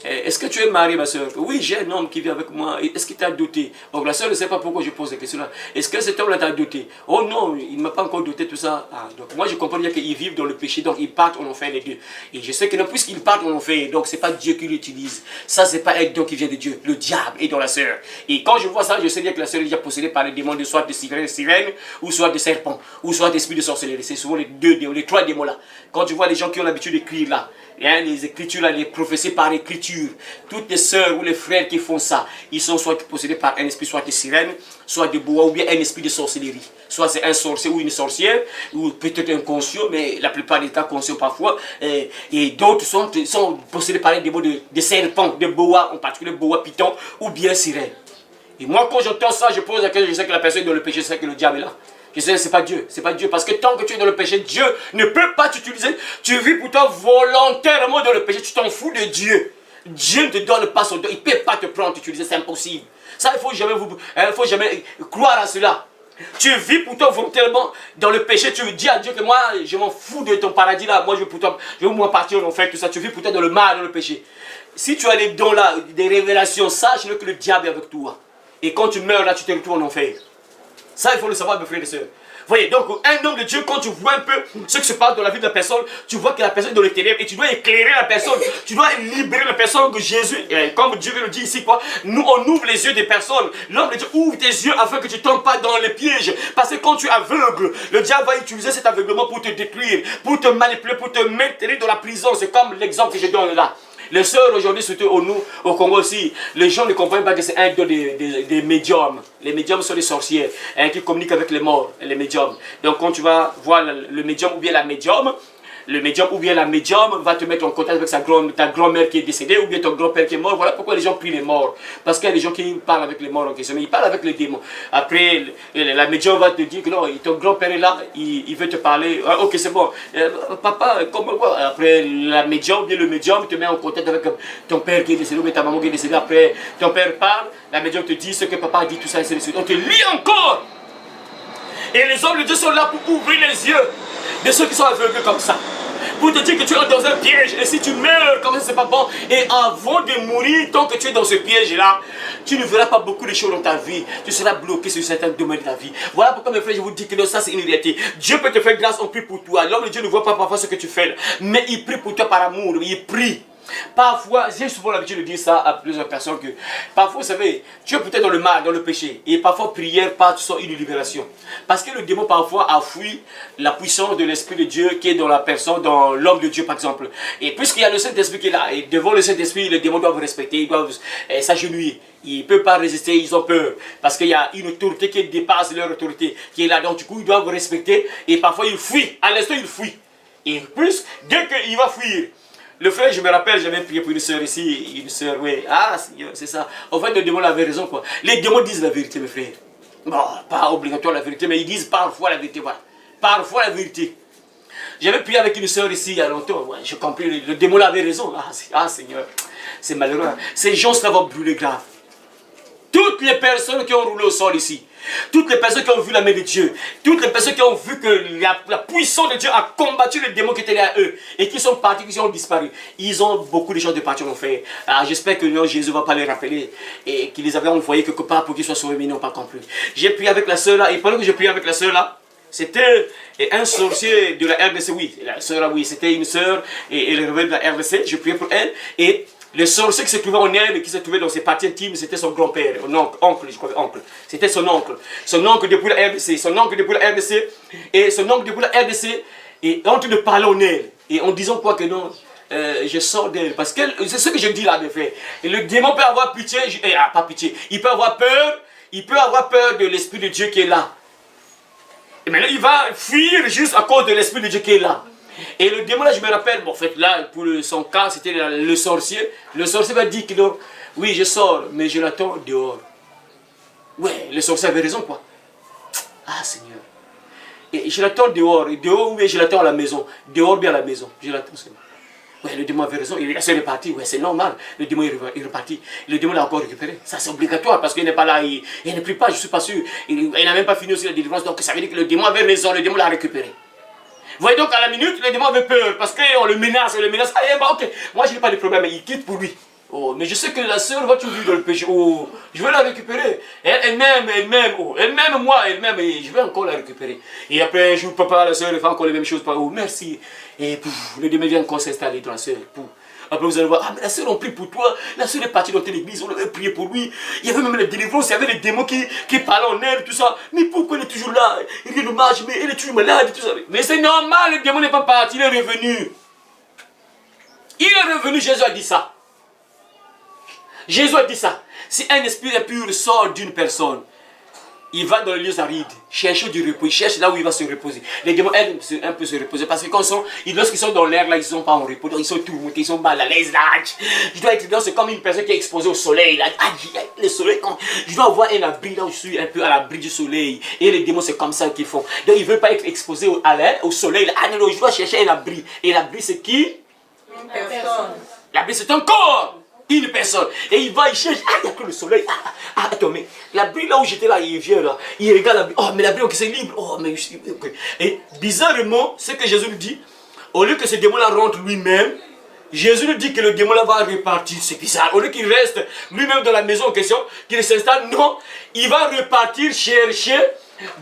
est-ce que tu es marié, ma soeur? Oui, j'ai un homme qui vit avec moi. Est-ce qu'il t'a doté? Donc la soeur ne sait pas pourquoi je pose cette question-là. Est-ce que cet homme-là t'a doté? Oh non, il ne m'a pas encore doté tout ça. Donc moi je comprends bien qu'ils vivent dans le péché, donc ils partent en enfer les deux. Et je sais que puisqu'ils partent en enfer, donc c'est pas Dieu qui l'utilise. Ça c'est pas un don qui vient de Dieu. Le diable est dans la soeur. Et quand je vois ça, je sais bien que la soeur est déjà possédée par les démons de soit de sirène, ou soit de serpent, ou soit d'esprit de sorcellerie. C'est souvent les trois démons là. Quand tu vois les gens qui ont l'habitude d'écrire là, les écritures là, les prophéties par écriture, Écritures. Toutes les sœurs ou les frères qui font ça, ils sont soit possédés par un esprit, soit de sirène, soit de boa, ou bien un esprit de sorcellerie. Soit c'est un sorcier ou une sorcière, ou peut-être un conscient, mais la plupart des cas conscients parfois. Et d'autres sont possédés par un démon de serpent, de boa, en particulier boa, python, ou bien sirène. Et moi, quand j'entends ça, je pose la question, je sais que la personne est dans le péché, je sais que le diable est là. Je sais, c'est pas Dieu, parce que tant que tu es dans le péché, Dieu ne peut pas t'utiliser. Tu vis pourtant volontairement dans le péché, tu t'en fous de Dieu. Dieu ne te donne pas son don, il ne peut pas te prendre, t'utiliser, c'est impossible. Ça, il ne faut jamais croire à cela. Tu vis pourtant volontairement dans le péché, tu dis à Dieu que moi, je m'en fous de ton paradis là, moi je veux partir en enfer, tout ça. Tu vis pourtant dans le mal, dans le péché. Si tu as des dons là, des révélations, sache que le diable est avec toi. Et quand tu meurs là, tu te retrouves en enfer. Ça, il faut le savoir, mes frères et sœurs. Voyez, donc un homme de Dieu, quand tu vois un peu ce qui se passe dans la vie de la personne, tu vois que la personne est dans les ténèbres et tu dois éclairer la personne, tu dois libérer la personne que Jésus, comme Dieu le dit ici, quoi, nous on ouvre les yeux des personnes. L'homme de Dieu ouvre tes yeux afin que tu ne tombes pas dans les pièges. Parce que quand tu es aveugle, le diable va utiliser cet aveuglement pour te détruire, pour te manipuler, pour te maintenir dans la prison. C'est comme l'exemple que je donne là. Les sœurs aujourd'hui, surtout au Congo aussi, les gens ne comprennent pas que c'est un don des médiums. Les médiums sont des sorcières qui communiquent avec les morts, les médiums. Donc quand tu vas voir le médium ou bien la médium, le médium ou bien la médium va te mettre en contact avec ta grand-mère qui est décédée ou bien ton grand-père qui est mort. Voilà pourquoi les gens prient les morts. Parce qu'il y a des gens qui parlent avec les morts en question, mais ils parlent avec les démons. Après, la médium va te dire que non, ton grand-père est là, il veut te parler. Ah, ok, c'est bon. Papa, comment quoi? Après, la médium ou bien le médium te met en contact avec ton père qui est décédé ou bien ta maman qui est décédée. Après, ton père parle, la médium te dit ce que papa a dit, tout ça, et c'est on te lit encore. Et les hommes de Dieu sont là pour ouvrir les yeux de ceux qui sont aveugles comme ça. Pour te dire que tu es dans un piège. Et si tu meurs comme ça, c'est pas bon. Et avant de mourir, tant que tu es dans ce piège-là, tu ne verras pas beaucoup de choses dans ta vie. Tu seras bloqué sur certains domaines de ta vie. Voilà pourquoi, mes frères, je vous dis que non, ça c'est une réalité. Dieu peut te faire grâce, on prie pour toi. L'homme de Dieu ne voit pas parfois ce que tu fais. Mais il prie pour toi par amour. Il prie. Parfois, j'ai souvent l'habitude de dire ça à plusieurs personnes que parfois, vous savez, tu es peut-être dans le mal, dans le péché. Et parfois, prière part sur une libération. Parce que le démon, parfois, a fui la puissance de l'Esprit de Dieu qui est dans la personne, dans l'homme de Dieu, par exemple. Et puisqu'il y a le Saint-Esprit qui est là, et devant le Saint-Esprit, les démons doivent respecter, ils doivent s'agenouiller. Ils ne peuvent pas résister, ils ont peur. Parce qu'il y a une autorité qui dépasse leur autorité, qui est là. Donc, du coup, ils doivent respecter. Et parfois, ils fuient. À l'instant, ils fuient. Et plus, dès qu'il va fuir, le frère, je me rappelle, j'avais prié pour une sœur ici, une sœur, oui, ah, c'est ça. En fait, le démon avait raison, quoi. Les démons disent la vérité, mes frères. Bon, pas obligatoire la vérité, mais ils disent parfois la vérité, voilà. Parfois la vérité. J'avais prié avec une sœur ici il y a longtemps, ouais, j'ai compris, le démon avait raison. Ah, Seigneur, c'est malheureux. Ces gens, ça va brûler grave. Toutes les personnes qui ont roulé au sol ici, toutes les personnes qui ont vu la main de Dieu, toutes les personnes qui ont vu que la puissance de Dieu a combattu les démons qui étaient là à eux et qui sont partis, qui ont disparu, ils ont beaucoup de choses de partir en enfer. Alors j'espère que non, Jésus ne va pas les rappeler et qu'il les avait envoyés quelque part pour qu'ils soient sauvés, mais ils n'ont pas compris. J'ai prié avec la sœur là, et pendant que j'ai prié avec la sœur là, c'était un sorcier de la RDC, oui, la sœur là, oui, c'était une sœur et elle revenait de la RDC, je priais pour elle et le sorcier qui se trouvait en elle, qui se trouvait dans ses parties intimes, c'était son grand-père, oncle, je crois, oncle. C'était son oncle depuis la RDC, son oncle depuis la RDC, et son oncle depuis la RDC, et en train de parler en elle, et en disant quoi que non, je sors d'elle, parce que c'est ce que je dis là, mes frères. Et le démon peut avoir pitié, pas pitié, il peut avoir peur de l'Esprit de Dieu qui est là. Et maintenant, il va fuir juste à cause de l'Esprit de Dieu qui est là. Et le démon là, je me rappelle, bon, en fait là, pour son cas, c'était le sorcier. Le sorcier va dire que non, oui, je sors, mais je l'attends dehors. Ouais, le sorcier avait raison, quoi. Ah, Seigneur. Et je l'attends dehors. Et dehors, oui, je l'attends à la maison. Dehors, bien à la maison. Je l'attends, c'est bon. Ouais, le démon avait raison. Il est reparti. Ouais, c'est normal. Le démon est reparti. Le démon l'a encore récupéré. Ça, c'est obligatoire parce qu'il n'est pas là. Il ne prie pas, je ne suis pas sûr. Il n'a même pas fini aussi la délivrance. Donc, ça veut dire que le démon avait raison. Le démon l'a récupéré. Vous voyez donc à la minute, le démon avait peur parce qu'on le menace, Allez, bah ok, moi je n'ai pas de problème, il quitte pour lui. Oh, mais je sais que la sœur va toujours dans le péché. Oh, je vais la récupérer. Elle-même, moi, je vais encore la récupérer. Et après un jour, papa, la sœur, elle fait encore les mêmes choses. Oh, merci. Et pouf, le démon vient encore s'installer dans la sœur. Pouf. Après vous allez voir, ah mais la sœur on prie pour toi, la sœur est partie dans telle église, on avait prié pour lui, il y avait même les délivrances, il y avait les démons qui parlaient en elle, tout ça. Mais pourquoi elle est toujours là? Il est dommage, mais elle est toujours malade, tout ça. Mais c'est normal, le démon n'est pas parti, il est revenu. Il est revenu, Jésus a dit ça. Jésus a dit ça. Si un esprit impur sort d'une personne, il va dans les lieux arides, chercher du repos, il cherche là où il va se reposer. Les démons aiment un peu se reposer parce que lorsqu'ils sont dans l'air, là, ils ne sont pas en repos, donc ils sont tourmentés, ils sont mal à l'aise. Là. Je dois être dedans, c'est comme une personne qui est exposée au soleil. Là. Le soleil, je dois avoir un abri là où je suis un peu à l'abri du soleil. Et les démons, c'est comme ça qu'ils font. Donc ils ne veulent pas être exposés au soleil. Là. Ah non, je dois chercher un abri. Et l'abri, c'est qui? Une personne. L'abri, c'est un corps. Une personne. Et il va, il cherche. Ah, il n'y a que le soleil. Attends, mais l'abri là où j'étais là, il vient là. Il regarde l'abri. Oh, mais l'abri, ok, c'est libre. Oh, mais. Okay. Et bizarrement, ce que Jésus nous dit, au lieu que ce démon-là rentre lui-même, Jésus nous dit que le démon-là va repartir. C'est bizarre. Au lieu qu'il reste lui-même dans la maison en question, qu'il s'installe, non. Il va repartir chercher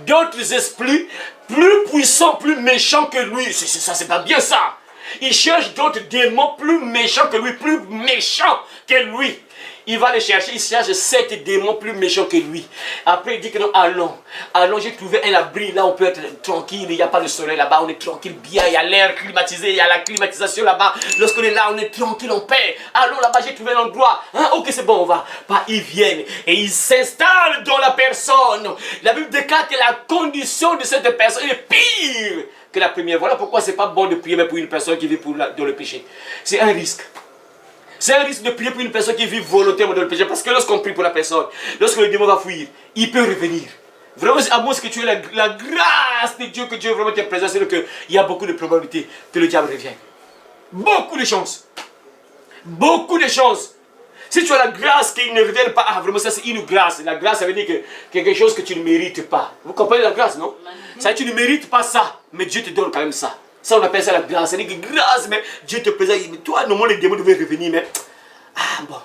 d'autres esprits plus puissants, plus méchants que lui. Ça, c'est pas bien ça. Il cherche d'autres démons plus méchants que lui, plus méchants que lui. Il va les chercher, il cherche 7 démons plus méchants que lui. Après, il dit que non, allons, j'ai trouvé un abri, là on peut être tranquille, il n'y a pas de soleil là-bas, on est tranquille, bien, il y a l'air climatisé, il y a la climatisation là-bas. Lorsqu'on est là, on est tranquille, on paix. Allons là-bas, j'ai trouvé un endroit. Hein? Ok, c'est bon, on va. Bah, ils viennent et ils s'installent dans la personne. La Bible déclare que la condition de cette personne est pire que la première. Voilà pourquoi c'est pas bon de prier même pour une personne qui vit dans le péché. C'est un risque. C'est un risque de prier pour une personne qui vit volontairement dans le péché. Parce que lorsqu'on prie pour la personne, lorsque le démon va fuir, il peut revenir. Vraiment, à moins que tu aies la grâce de Dieu, que Dieu vraiment te présente, c'est qu'il y a beaucoup de probabilités que le diable revienne. Beaucoup de chances. Beaucoup de chances. Si tu as la grâce qu'il ne revienne pas, vraiment ça c'est une grâce. La grâce ça veut dire que quelque chose que tu ne mérites pas. Vous comprenez la grâce, non? Ça, tu ne mérites pas ça, mais Dieu te donne quand même ça. Ça on appelle ça la grâce. C'est-à-dire que grâce, mais Dieu te présente. Mais toi, normalement les démons devaient revenir, mais bon,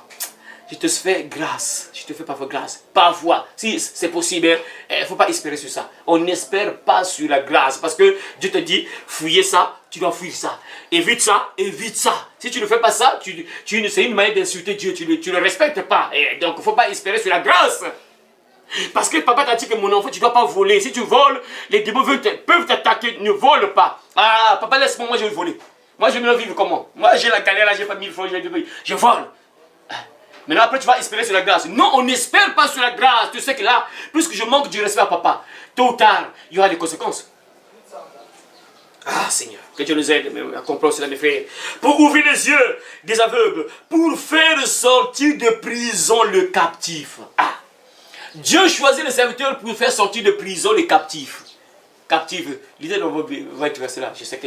je te fais grâce. Je te fais parfois grâce. Parfois, si c'est possible, il ne faut pas espérer sur ça. On n'espère pas sur la grâce. Parce que Dieu te dit, fouillez ça, tu dois fuir ça. Évite ça, évite ça. Si tu ne fais pas ça, c'est une manière d'insulter Dieu. Tu ne le respectes pas. Et donc, il ne faut pas espérer sur la grâce. Parce que papa t'a dit que mon enfant, tu ne dois pas voler. Si tu voles, les démons peuvent t'attaquer. Ne vole pas. Ah, papa, laisse-moi, moi je vais voler. Moi, je vais vivre comment? Moi, j'ai la galère, là, j'ai pas 1000 francs, je vole. Maintenant, après, tu vas espérer sur la grâce. Non, on n'espère pas sur la grâce. Tu sais que là, puisque je manque du respect à papa, tôt ou tard, il y aura des conséquences. Ah, Seigneur, que Dieu nous aide à comprendre cela, mes frères. Pour ouvrir les yeux des aveugles, pour faire sortir de prison le captif. Ah, Dieu choisit les serviteurs pour faire sortir de prison les captifs. Captifs, lisez dans votre verset là, je sais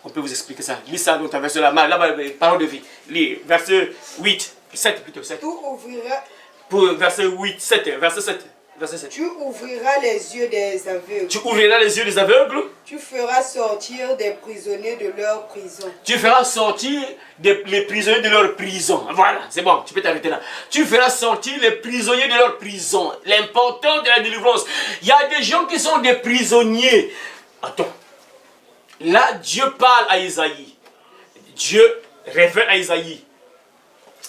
qu'on peut vous expliquer ça. Lisez ça dans ta verset là, là-bas, parole de vie. Lis, verset 8, 7 plutôt, 7. Tu ouvriras. Pour verset 8, 7, verset 7. Verset 7. Tu ouvriras les yeux des aveugles. Tu ouvriras les yeux des aveugles. Tu feras sortir des prisonniers de leur prison. Tu feras sortir les prisonniers de leur prison. Voilà, c'est bon, tu peux t'arrêter là. Tu feras sortir les prisonniers de leur prison. L'important de la délivrance. Il y a des gens qui sont des prisonniers. Attends. Là, Dieu parle à Isaïe. Dieu révèle à Isaïe.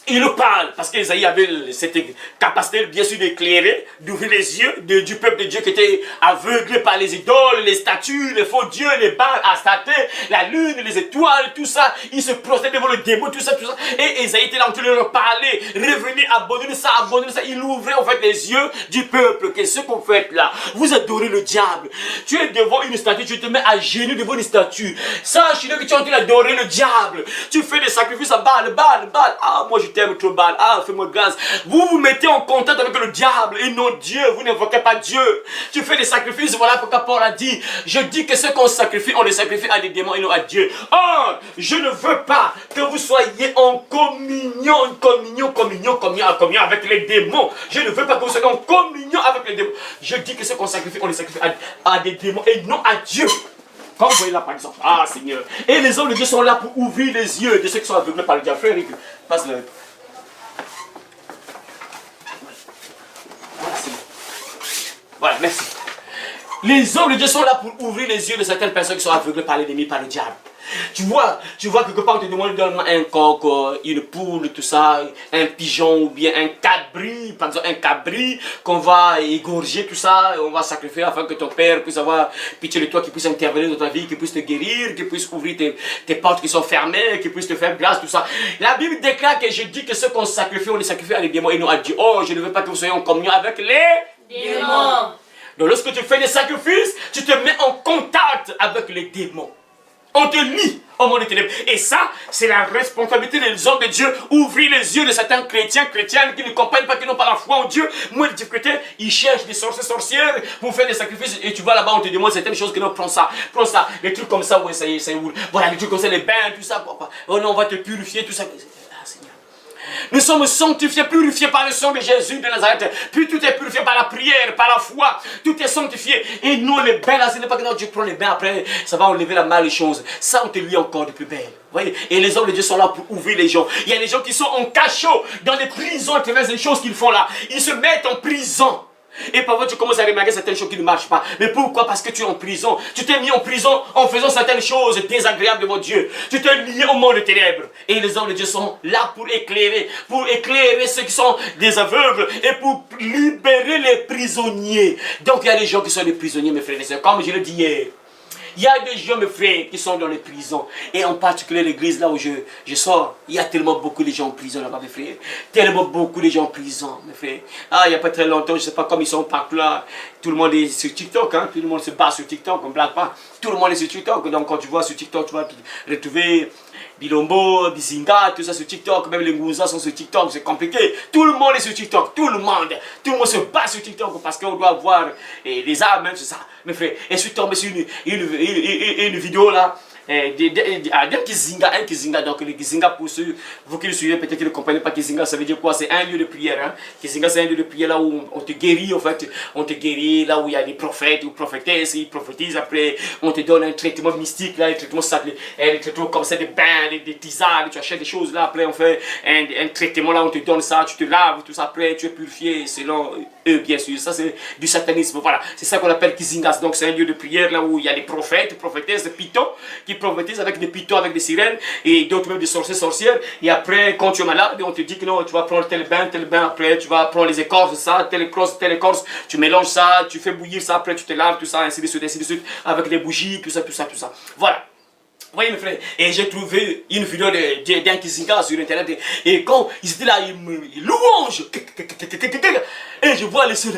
Il nous parle, parce qu'Isaïe avait cette capacité bien sûr d'éclairer, d'ouvrir les yeux du peuple de Dieu qui était aveuglé par les idoles, les statues, les faux dieux, les Baals, Astarté, la lune, les étoiles, tout ça. Il se prosternait devant le démon, tout ça, tout ça. Et Isaïe était là en train de leur parler, revenez, abandonnez ça, abandonnez ça. Il ouvrait en fait les yeux du peuple. Qu'est-ce que vous faites là? Vous adorez le diable. Tu es devant une statue, tu te mets à genoux devant une statue. Sache que tu es en train d'adorer le diable. Tu fais des sacrifices à Baal. Ah, moi je t'aime trop, Baal. Ah, fais-moi grâce. Vous vous mettez en contact avec le diable et non Dieu. Vous n'invoquez pas Dieu. Tu fais des sacrifices. Voilà pourquoi Paul a dit, je dis que ce qu'on sacrifie, on les sacrifie à des démons et non à Dieu. Or, je ne veux pas que vous soyez en communion avec les démons. Je ne veux pas que vous soyez en communion avec les démons. Je dis que ce qu'on sacrifie, on les sacrifie à des démons et non à Dieu. Comme vous voyez là par exemple, ah Seigneur. Et les hommes de Dieu sont là pour ouvrir les yeux de ceux qui sont aveuglés par le diable. Frère Eric, passe-le. Voilà, merci. Les hommes de Dieu sont là pour ouvrir les yeux de certaines personnes qui sont aveuglées par l'ennemi, par le diable. Tu vois quelque part on te demande donne-moi un coq, une poule, tout ça, un pigeon ou bien un cabri, par exemple un cabri qu'on va égorger, tout ça, on va sacrifier afin que ton père puisse avoir pitié de toi, qu'il puisse intervenir dans ta vie, qu'il puisse te guérir, qu'il puisse ouvrir tes portes qui sont fermées, qu'il puisse te faire grâce, tout ça. La Bible déclare que je dis que ce qu'on sacrifie, on les sacrifie à les démons. Et nous a dit, oh, je ne veux pas que vous soyez en communion avec les Démons. Donc lorsque tu fais des sacrifices, tu te mets en contact avec les démons. On te lie au monde des ténèbres. Et ça, c'est la responsabilité des hommes de Dieu. Ouvrir les yeux de certains chrétiens, chrétiennes qui ne comprennent pas, qui n'ont pas la foi en Dieu. Moi, les difficultés, ils cherchent des sorciers, sorcières pour faire des sacrifices. Et tu vas là-bas, on te demande certaines choses que non, prends ça. Les trucs comme ça, ouais, ça y est, ça y est. Voilà, les trucs comme ça, les bains, tout ça. Oh non, on va te purifier, tout ça. Ah, Seigneur. Nous sommes sanctifiés, purifiés par le sang de Jésus de Nazareth. Puis tout est purifié par la prière, par la foi. Tout est sanctifié. Et nous, les bains là, ce n'est pas que non, Dieu prend les bains après, ça va enlever la mal des choses. Ça, on te lit encore de plus belle. Voyez? Et les hommes de Dieu sont là pour ouvrir les gens. Il y a des gens qui sont en cachot, dans des prisons, à travers les choses qu'ils font là. Ils se mettent en prison. Et parfois tu commences à remarquer certaines choses qui ne marchent pas. Mais pourquoi? Parce que tu es en prison. Tu t'es mis en prison en faisant certaines choses désagréables devant Dieu. Tu t'es lié au monde des ténèbres. Et les hommes de Dieu sont là pour éclairer ceux qui sont des aveugles et pour libérer les prisonniers. Donc il y a des gens qui sont des prisonniers, mes frères et sœurs. Comme je l'ai dit hier. Il y a des gens, mes frères, qui sont dans les prisons. Et en particulier l'église là où je sors. Il y a tellement beaucoup de gens en prison là-bas, mes frères. Tellement beaucoup de gens en prison, mes frères. Ah, il n'y a pas très longtemps, je ne sais pas comme ils sont partout là. Tout le monde est sur TikTok, hein. Tout le monde se bat sur TikTok, on ne blague pas. Tout le monde est sur TikTok. Donc quand tu vois sur TikTok, tu vas retrouver Bilombo, Bizinga, tout ça sur TikTok. Même les Ngouza sont sur TikTok, c'est compliqué. Tout le monde est sur TikTok, tout le monde. Tout le monde se bat sur TikTok parce qu'on doit avoir des armes, c'est ça, mes frères. Et je suis tombé sur une vidéo là. Un Kizinga, donc le Kizinga, pour ceux vous qui le suivez, peut-être qu'ils ne comprennent pas Kizinga, ça veut dire quoi? C'est un lieu de prière. Hein? Kizinga, c'est un lieu de prière là où on te guérit, en fait. On te guérit là où il y a des prophètes ou prophétesses, ils prophétisent. Après, on te donne un traitement mystique, là, un traitement sacré, un traitement comme ça, des bains, des tisanes, tu achètes des choses là. Après, on fait un traitement là, on te donne ça, tu te laves, tout ça. Après, tu es purifié selon eux, bien sûr. Ça, c'est du satanisme. Voilà, c'est ça qu'on appelle Kizinga. Donc, c'est un lieu de prière là où il y a des prophètes, prophétesses, des pitons qui prophétisent avec des pitons, avec des sirènes et d'autres même des sorciers, sorcières. Et après, quand tu es malade, on te dit que non, tu vas prendre tel bain, après tu vas prendre les écorces, ça, telle écorce, tu mélanges ça, tu fais bouillir ça, après tu te laves, tout ça, ainsi de suite, avec des bougies, tout ça. Voilà. Vous voyez mes frères, et j'ai trouvé une vidéo d'un Kizinga sur internet et quand ils étaient là, ils louangent et je vois les sœurs,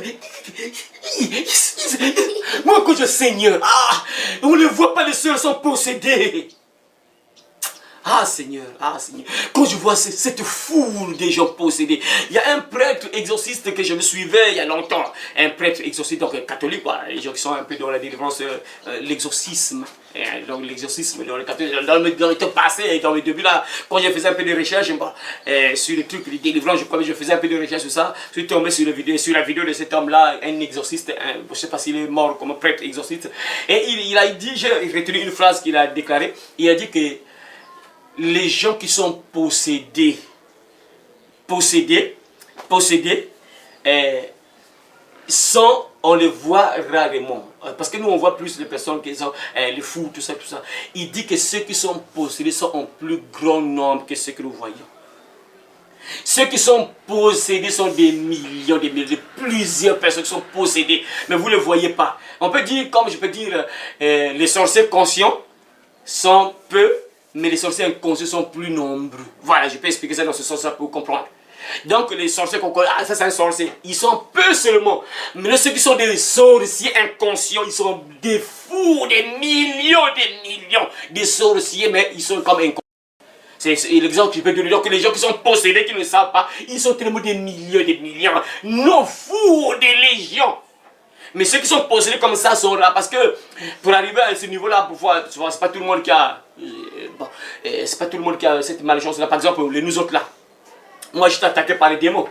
moi quand je Seigneur, on ne voit pas, les sœurs sont possédées. Ah Seigneur, quand je vois cette foule de gens possédés, il y a un prêtre exorciste que je me suivais il y a longtemps, un prêtre exorciste, donc catholique, quoi, les gens qui sont un peu dans la délivrance, l'exorcisme, donc l'exorcisme dans le temps passé, dans le début là, quand je faisais un peu de recherche sur les trucs de délivrance, je faisais un peu de recherche sur ça, je suis tombé sur la vidéo de cet homme-là, un exorciste, je ne sais pas s'il est mort comme prêtre exorciste, et il a dit, j'ai retenu une phrase qu'il a déclarée, il a dit que les gens qui sont possédés, on les voit rarement. Parce que nous, on voit plus les personnes qui sont les fous, tout ça. Il dit que ceux qui sont possédés sont en plus grand nombre que ceux que nous voyons. Ceux qui sont possédés sont des millions, de plusieurs personnes qui sont possédées. Mais vous ne le voyez pas. On peut dire, comme je peux dire, les sorciers conscients sont peu, mais les sorciers inconscients sont plus nombreux. Voilà, je peux expliquer ça dans ce sens-là pour comprendre. Donc les sorciers qu'on connaît, ça c'est un sorcier, ils sont peu seulement. Mais ceux qui sont des sorciers inconscients, ils sont des fous, des millions de sorciers, mais ils sont comme inconscients. C'est l'exemple que je peux donner. Donc les gens qui sont possédés, qui ne savent pas, ils sont tellement des millions, nos fous, des légions. Mais ceux qui sont possédés comme ça sont là parce que pour arriver à ce niveau-là, tu vois, c'est pas tout le monde qui a, c'est pas tout le monde qui a cette malchance-là. Par exemple, nous autres là, moi j'étais attaqué par les démons.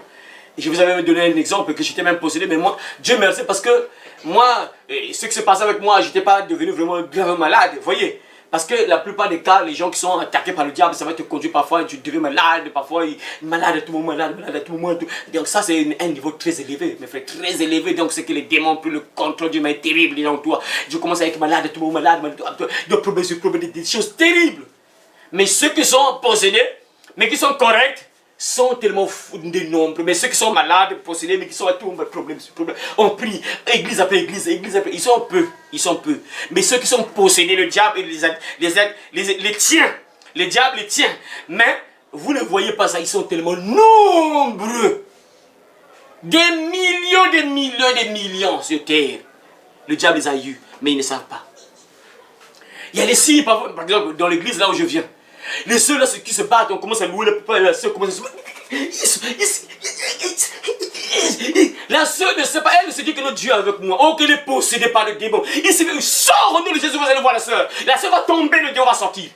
Et je vous avais même donné un exemple que j'étais même possédé, mais moi, Dieu merci parce que moi, ce qui se passait avec moi, j'étais pas devenu vraiment grave malade, vous voyez. Parce que la plupart des cas, les gens qui sont attaqués par le diable, ça va te conduire parfois, tu deviens malade, parfois malade à tout moment, malade à tout moment. Donc ça, c'est un niveau très élevé, mes frères, très élevé. Donc c'est que les démons ont pris le contrôle du mal terrible dans toi. Je commence à être malade à tout moment, malade, de problèmes sur problèmes, des choses terribles. Mais ceux qui sont possédés, mais qui sont corrects, sont tellement fous de nombre. Mais ceux qui sont malades, possédés, mais qui sont à tout moment, problème sur problème, on prie, église après église, église après, ils sont peu. Mais ceux qui sont possédés, le diable les tient. Le diable les tient. Mais vous ne voyez pas ça, ils sont tellement nombreux. Des millions sur terre. Le diable les a eus, mais ils ne savent pas. Il y a des signes, par exemple, dans l'église là où je viens. Les sœurs là qui se battent, on commence à louer le papa, la sœur commence à se battre. La sœur ne sait pas, elle se dit que notre Dieu est avec moi. Oh, qu'elle est possédée par le démon. Il se dit, sors au nom de Jésus, vous allez voir la sœur. La sœur va tomber, le démon va sortir.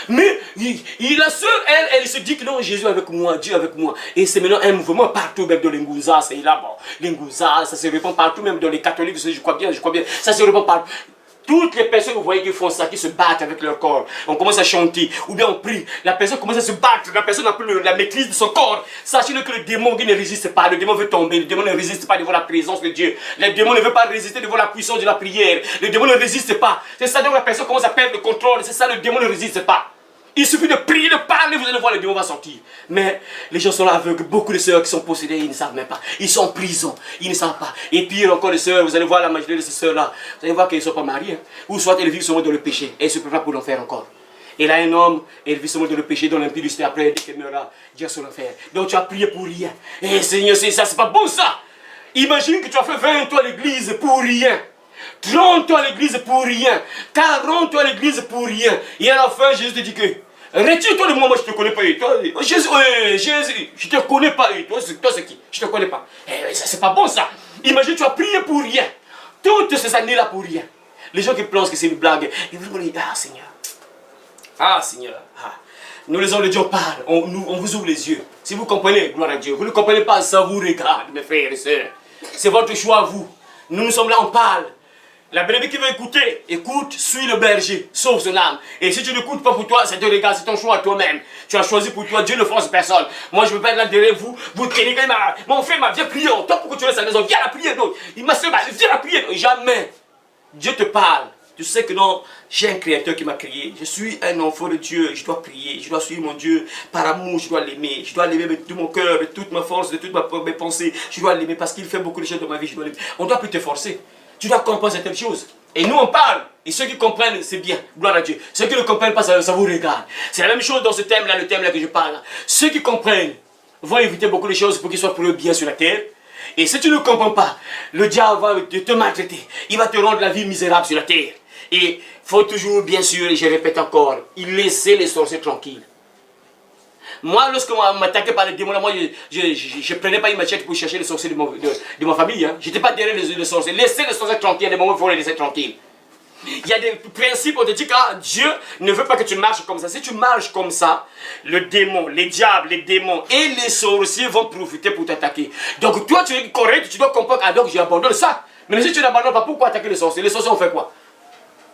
Mais la sœur, elle se dit que non, Jésus est avec moi, Dieu est avec moi. Et c'est maintenant un mouvement partout, même dans les Ngouza, c'est là, bon. Les Ngouza, ça se répand partout, même dans les catholiques, je crois bien, ça se répand partout. Toutes les personnes, vous voyez, qui font ça, qui se battent avec leur corps. On commence à chanter, ou bien on prie. La personne commence à se battre, la personne n'a plus la maîtrise de son corps. Sachez-le que le démon qui ne résiste pas, le démon veut tomber, le démon ne résiste pas devant la présence de Dieu. Le démon ne veut pas résister devant la puissance de la prière. Le démon ne résiste pas. C'est ça, donc la personne commence à perdre le contrôle. C'est ça, le démon ne résiste pas. Il suffit de prier, de parler, vous allez voir, le démon va sortir. Mais les gens sont là aveugles. Beaucoup de sœurs qui sont possédées, ils ne savent même pas. Ils sont en prison, ils ne savent pas. Et pire encore, les sœurs, vous allez voir la majorité de ces sœurs-là, vous allez voir qu'elles ne sont pas mariées. Hein. Ou soit elles vivent seulement dans le péché. Et elles se préparent pour l'enfer encore. Et là, un homme, elle vit seulement dans le péché, dans l'impudicité. Après, dès qu'elle meura, Dieu sur l'enfer. Donc tu as prié pour rien. Et Seigneur, c'est ça, c'est pas bon ça. Imagine que tu as fait 20 ans à l'église pour rien. 30 ans à l'église pour rien. 40 ans à l'église pour rien. Et à la fin, Jésus te dit que retire-toi de moi, moi je ne te connais pas. Toi, Jésus, je ne te connais pas. Toi c'est qui? Je ne te connais pas. Ça, c'est pas bon ça. Imagine, tu as prié pour rien. Toutes ces années-là pour rien. Les gens qui pensent que c'est une blague. Ils vont dire, ah Seigneur. Ah Seigneur. Ah. Nous les hommes de Dieu parlent. On vous ouvre les yeux. Si vous comprenez, gloire à Dieu. Vous ne comprenez pas, ça vous regarde, mes frères et sœurs. C'est votre choix à vous. Nous sommes là, on parle. La brebis qui veut écouter, écoute, suis le berger, sauve son âme. Et si tu n'écoutes pas pour toi, ça te regarde, c'est ton choix à toi-même. Tu as choisi pour toi, Dieu ne force personne. Moi, je ne veux pas être là derrière vous, vous tenez quand même, mon frère m'a viens prier. Toi, pourquoi tu restes à la maison? Viens la prier. Non. Il m'a dit, viens la prier. Jamais. Dieu te parle. Tu sais que non, j'ai un créateur qui m'a créé. Je suis un enfant de Dieu. Je dois prier. Je dois suivre mon Dieu. Par amour, je dois l'aimer. Je dois l'aimer de tout mon cœur, de toute ma force, de toutes mes pensées. Je dois l'aimer parce qu'il fait beaucoup de choses dans ma vie. Je dois l'aimer. On ne doit plus te forcer. Tu dois comprendre certaines choses. Et nous, on parle. Et ceux qui comprennent, c'est bien. Gloire à Dieu. Ceux qui ne comprennent pas, ça vous regarde. C'est la même chose dans ce thème-là, le thème-là que je parle. Ceux qui comprennent vont éviter beaucoup de choses pour qu'ils soient pour eux bien sur la terre. Et si tu ne comprends pas, le diable va te maltraiter. Il va te rendre la vie misérable sur la terre. Et il faut toujours, bien sûr, et je répète encore, il laisser les sorciers tranquilles. Moi, lorsqu'on m'attaquait par les démons, moi, je ne prenais pas une machette pour chercher les sorciers de ma famille. Hein. Je n'étais pas derrière les sorciers. Laissez les sorciers tranquilles, les moments où il faut les laisser tranquilles. Il y a des principes, on te dit que Dieu ne veut pas que tu marches comme ça. Si tu marches comme ça, le démon, les diables, les démons et les sorciers vont profiter pour t'attaquer. Donc toi, tu es correct, tu dois comprendre, ah donc j'abandonne ça. Mais si tu n'abandonnes pas, pourquoi attaquer les sorciers? Les sorciers ont fait quoi?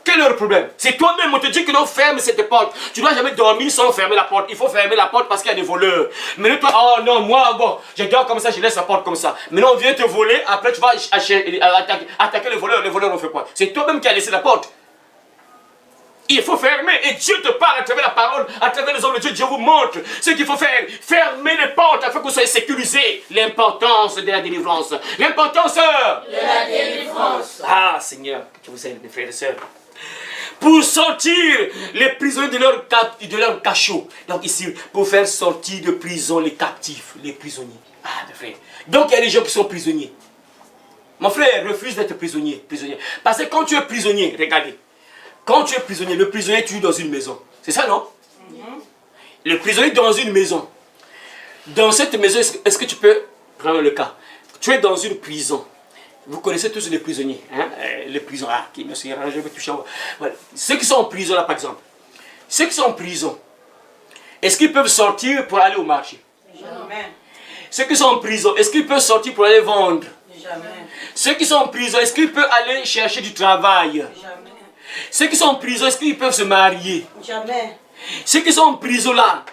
Quel est le problème? C'est toi-même, on te dit que non, ferme cette porte. Tu ne dois jamais dormir sans fermer la porte. Il faut fermer la porte parce qu'il y a des voleurs. Mais toi, oh non, moi, bon, je dors comme ça, je laisse la porte comme ça. Maintenant, on vient te voler, après tu vas attaquer les voleurs. Les voleurs ont fait quoi? C'est toi-même qui as laissé la porte. Il faut fermer. Et Dieu te parle à travers la parole, à travers les hommes de Dieu. Dieu vous montre ce qu'il faut faire. Fermez les portes afin que vous soyez sécurisés. L'importance de la délivrance. L'importance de la délivrance. Ah, Seigneur, que vous aide, mes frères et sœurs. Pour sortir les prisonniers de leur cachot. Donc ici, pour faire sortir de prison les captifs, les prisonniers. Ah, mes frères. Donc il y a des gens qui sont prisonniers. Mon frère refuse d'être prisonnier. Parce que quand tu es prisonnier, regardez. Quand tu es prisonnier, le prisonnier tu es dans une maison. C'est ça, non? Le prisonnier dans une maison. Dans cette maison, est-ce que tu peux prendre le cas? Tu es dans une prison. Vous connaissez tous les prisonniers, hein? Les prisons, qui me suis arrangé, je vais toucher. Voilà. Ceux qui sont en prison là par exemple, ceux qui sont en prison, est-ce qu'ils peuvent sortir pour aller au marché? Jamais. Ceux qui sont en prison, est-ce qu'ils peuvent sortir pour aller vendre? Jamais. Ceux qui sont en prison, est-ce qu'ils peuvent aller chercher du travail? Jamais. Ceux qui sont en prison, est-ce qu'ils peuvent se marier? Jamais. Ceux qui sont en prison là,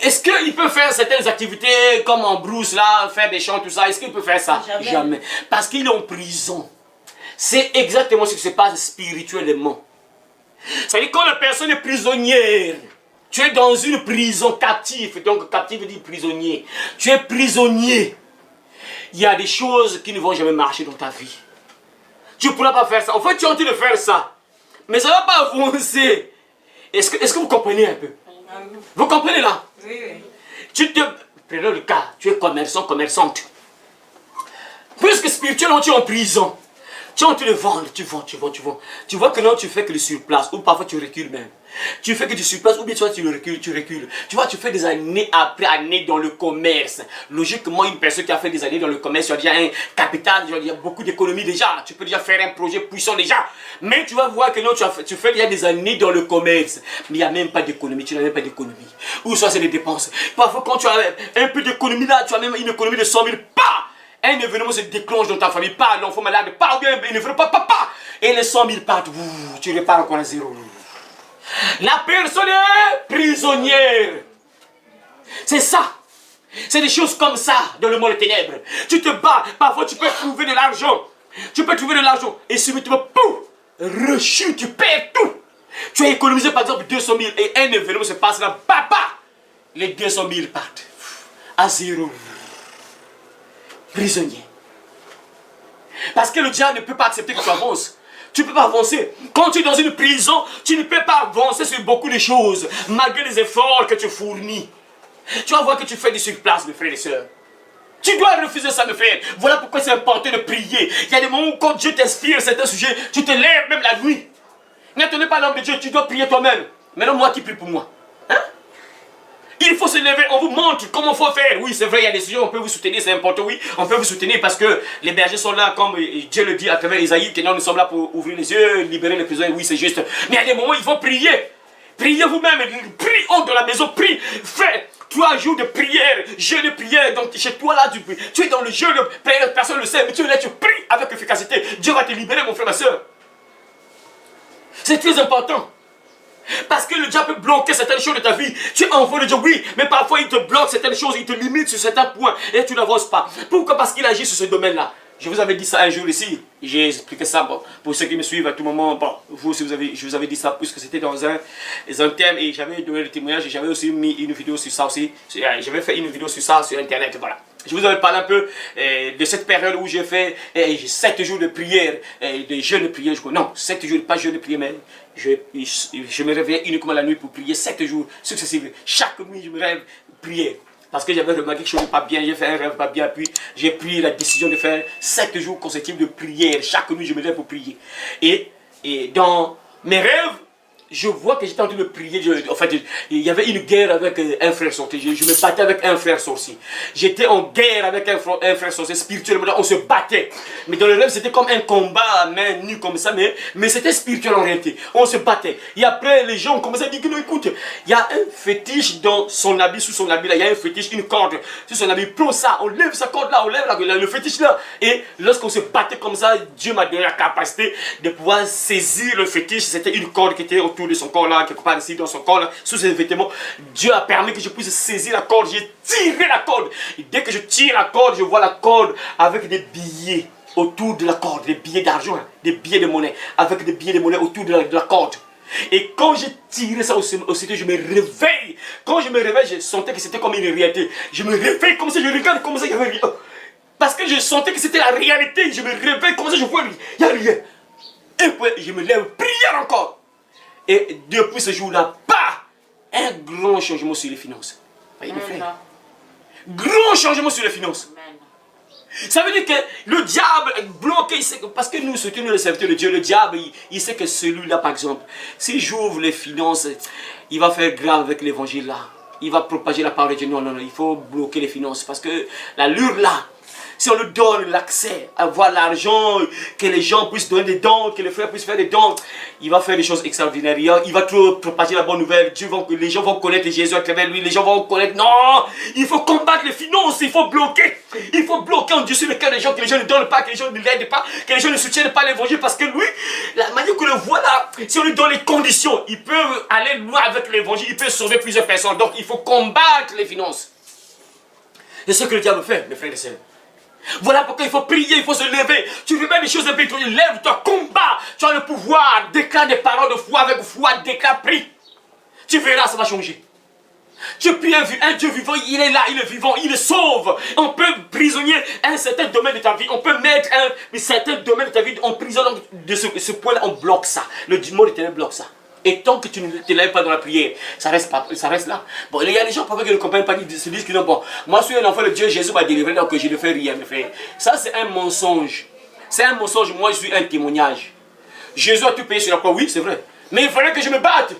est-ce qu'ils peuvent faire certaines activités comme en brousse là, faire des chants, tout ça? Est-ce qu'ils peuvent faire ça? Jamais. Jamais. Parce qu'ils sont en prison. C'est exactement ce qui se passe spirituellement. C'est-à-dire quand la personne est prisonnière, tu es dans une prison captive, donc captive veut dire prisonnier. Tu es prisonnier. Il y a des choses qui ne vont jamais marcher dans ta vie. Tu ne pourras pas faire ça. En fait, tu es en train de faire ça. Mais ça ne va pas avancer. Est-ce que vous comprenez un peu? Vous comprenez là? Oui, oui. Prenons le cas, tu es commerçant, commerçante. Puisque spirituellement tu es en prison, tu es en train de vendre, tu vends. Tu vois que non, tu fais que le surplace, ou parfois tu recules même. Tu fais que tu surplaces, ou bien toi tu recules. Tu vois, tu fais des années après années dans le commerce. Logiquement, une personne qui a fait des années dans le commerce, tu as déjà un capital, il y a beaucoup d'économies déjà. Tu peux déjà faire un projet puissant déjà. Mais tu vas voir que non, tu fais déjà des années dans le commerce. Mais il n'y a même pas d'économie, tu n'as même pas d'économie. Ou soit c'est des dépenses. Parfois quand tu as un peu d'économie là, tu as même une économie de 100 000, pas. Un événement se déclenche dans ta famille, pas l'enfant malade, pas ou bien il ne veut pas, papa. Et les 100 000 partent, tu repars encore à zéro. La personne est prisonnière. C'est ça. C'est des choses comme ça dans le monde des ténèbres. Tu te bats, parfois tu peux trouver de l'argent. Et subitement, pouf, rechute, tu perds tout. Tu as économisé par exemple 200 000 et un événement se passe là, papa. Les 200 000 partent à zéro. Prisonnier. Parce que le diable ne peut pas accepter que tu avances. Tu ne peux pas avancer. Quand tu es dans une prison, tu ne peux pas avancer sur beaucoup de choses, malgré les efforts que tu fournis. Tu vas voir que tu fais du surplace, mes frères et sœurs. Tu dois refuser ça, mes frères. Voilà pourquoi c'est important de prier. Il y a des moments où quand Dieu t'inspire certains sujets, tu te lèves même la nuit. N'attendez pas l'homme de Dieu, tu dois prier toi-même. Maintenant, moi qui prie pour moi. Hein? Il faut se lever, on vous montre comment il faut faire. Oui, c'est vrai, il y a des sujets, on peut vous soutenir, c'est important, oui. On peut vous soutenir parce que les bergers sont là, comme Dieu le dit à travers Isaïe, que nous sommes là pour ouvrir les yeux, libérer les prisonniers, oui, c'est juste. Mais il y a des moments où il faut prier. Priez vous-même, prie de la maison, prie, fais 3 jours de prière, jeûne de prière. Donc chez toi là, tu es dans le jeûne, personne ne le sait, mais tu es là, tu pries avec efficacité. Dieu va te libérer, mon frère, ma soeur. C'est très important. Parce que le diable peut bloquer certaines choses de ta vie. Tu es enfant de Dieu, oui, mais parfois il te bloque certaines choses, il te limite sur certains points et tu n'avances pas. Pourquoi? Parce qu'il agit sur ce domaine-là. Je vous avais dit ça un jour ici, j'ai expliqué ça, bon, pour ceux qui me suivent à tout moment, bon, vous aussi je vous avais dit ça puisque c'était dans un thème et j'avais donné le témoignage et j'avais aussi mis une vidéo sur ça aussi, j'avais fait une vidéo sur ça sur internet, voilà. Je vous avais parlé un peu de cette période où j'ai fait 7 jours de prière, de jeûne de prière, non, 7 jours, pas jeûne de prière, mais je me réveillais uniquement la nuit pour prier 7 jours successifs, chaque nuit je me rêve prière. Parce que j'avais remarqué que je ne pas bien, j'ai fait un rêve pas bien, puis j'ai pris la décision de faire 7 jours consécutifs de prière. Chaque nuit, je me lève pour prier. Et dans mes rêves, je vois que j'étais en train de prier. En fait, il y avait une guerre avec un frère sorcier. Je me battais avec un frère sorcier. J'étais en guerre avec un frère sorcier. Spirituellement, on se battait. Mais dans le rêve, c'était comme un combat à main nue comme ça. Mais c'était spirituel en réalité. On se battait. Et après, les gens ont commencé à dire que non, écoute, il y a un fétiche dans son habit, sous son habit là. Il y a un fétiche, une corde sur son habit. Prends ça, on lève sa corde là, on lève le fétiche là. Et lorsqu'on se battait comme ça, Dieu m'a donné la capacité de pouvoir saisir le fétiche. C'était une corde qui était autour de son corps là, quelque part ici dans son corps là, sous ses vêtements. Dieu a permis que je puisse saisir la corde. J'ai tiré la corde. Et dès que je tire la corde, je vois la corde avec des billets autour de la corde, des billets d'argent, hein, des billets de monnaie, avec des billets de monnaie autour de la corde. Et quand j'ai tiré ça aussitôt, je me réveille. Quand je me réveille, je sentais que c'était comme une réalité. Je me réveille comme ça, je regarde comme ça, il n'y avait rien. Parce que je sentais que c'était la réalité. Je me réveille comme ça, je vois, il n'y a rien. Et puis je me lève, prière encore. Et depuis ce jour-là, un grand changement sur les finances. Voyez mes frères? Grand changement sur les finances. Ça veut dire que le diable est bloqué, parce que nous soutenons le serviteur de Dieu, le diable, il sait que celui-là, par exemple, si j'ouvre les finances, il va faire grave avec l'évangile là. Il va propager la parole de Dieu. Non, non, non, il faut bloquer les finances, parce que la lure là, si on lui donne l'accès à avoir l'argent, que les gens puissent donner des dons, que les frères puissent faire des dons, il va faire des choses extraordinaires. Il va trop propager la bonne nouvelle. Les gens vont connaître Jésus à travers lui. Les gens vont connaître. Non, il faut combattre les finances, il faut bloquer. Il faut bloquer en dessus le cœur des gens, que les gens ne donnent pas, que les gens ne l'aident pas, que les gens ne soutiennent pas l'évangile, parce que lui, la manière que le voit là, si on lui donne les conditions, il peut aller loin avec l'évangile, il peut sauver plusieurs personnes. Donc il faut combattre les finances. C'est ce que le diable fait, mes frères et sœurs. Voilà pourquoi il faut prier, il faut se lever. Tu veux même des choses spirituelles, lève-toi, combat. Tu as le pouvoir, déclare des paroles de foi avec foi, déclare, prie. Tu verras, ça va changer. Tu pries un Dieu vivant, il est là, il est vivant, il sauve. On peut prisonnier un certain domaine de ta vie. On peut mettre un certain domaine de ta vie en prison. De ce point-là, on bloque ça. Le monde éternel bloque ça. Et tant que tu ne te lèves pas dans la prière, ça reste là. Bon, il y a des gens parfois qui ne comprennent pas, qui se disent que non, bon, moi je suis un enfant de Dieu, Jésus m'a délivré, donc je ne fais rien, mes frères. Ça, c'est un mensonge. C'est un mensonge, moi je suis un témoignage. Jésus a tout payé sur la croix, oui, c'est vrai. Mais il fallait que je me batte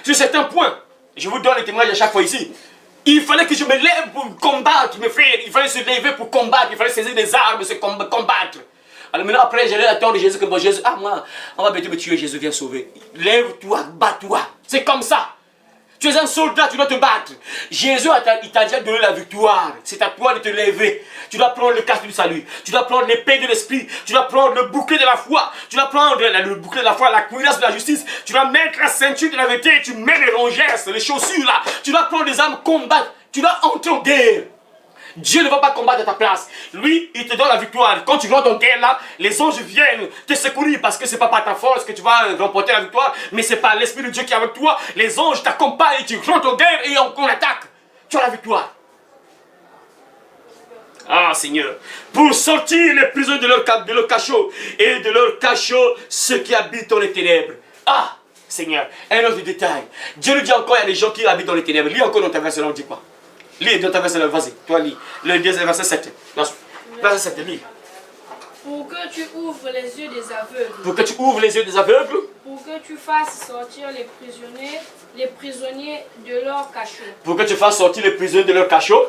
sur certains points. Je vous donne les témoignages à chaque fois ici. Il fallait que je me lève pour combattre, mes frères. Il fallait se lever pour combattre. Il fallait saisir des armes, se combattre. Alors maintenant, après, j'allais attendre Jésus que bon, Jésus, ah moi, on va bientôt me tuer, Jésus vient sauver. Lève-toi, bats-toi. C'est comme ça. Tu es un soldat, tu dois te battre. Jésus, il t'a déjà donné la victoire. C'est à toi de te lever. Tu dois prendre le casque du salut. Tu dois prendre l'épée de l'esprit. Tu dois prendre le bouclier de la foi. Tu dois prendre le bouclier de la foi, la cuirasse de la justice. Tu dois mettre la ceinture de la vérité. Tu mets les rongères, les chaussures là. Tu dois prendre les armes, combattre. Tu dois entrer en guerre. Dieu ne va pas combattre à ta place. Lui, il te donne la victoire. Quand tu rentres en guerre là, les anges viennent te secourir parce que c'est pas par ta force que tu vas remporter la victoire, mais c'est par l'Esprit de Dieu qui est avec toi. Les anges t'accompagnent et tu rentres en guerre et on attaque. Tu as la victoire. Ah Seigneur, pour sortir les prisonniers de leur cachot et de leur cachot ceux qui habitent dans les ténèbres. Ah Seigneur, un autre détail. Dieu nous dit encore, il y a des gens qui habitent dans les ténèbres. Lis encore dans ta version, on dit quoi? Lis dans ta verset, vas-y, toi lis. Le deuxième verset 7. Verset 7, lis. Pour que tu ouvres les yeux des aveugles. Pour que tu ouvres les yeux des aveugles. Pour que tu fasses sortir les prisonniers de leur cachot. Pour que tu fasses sortir les prisonniers de leur cachot.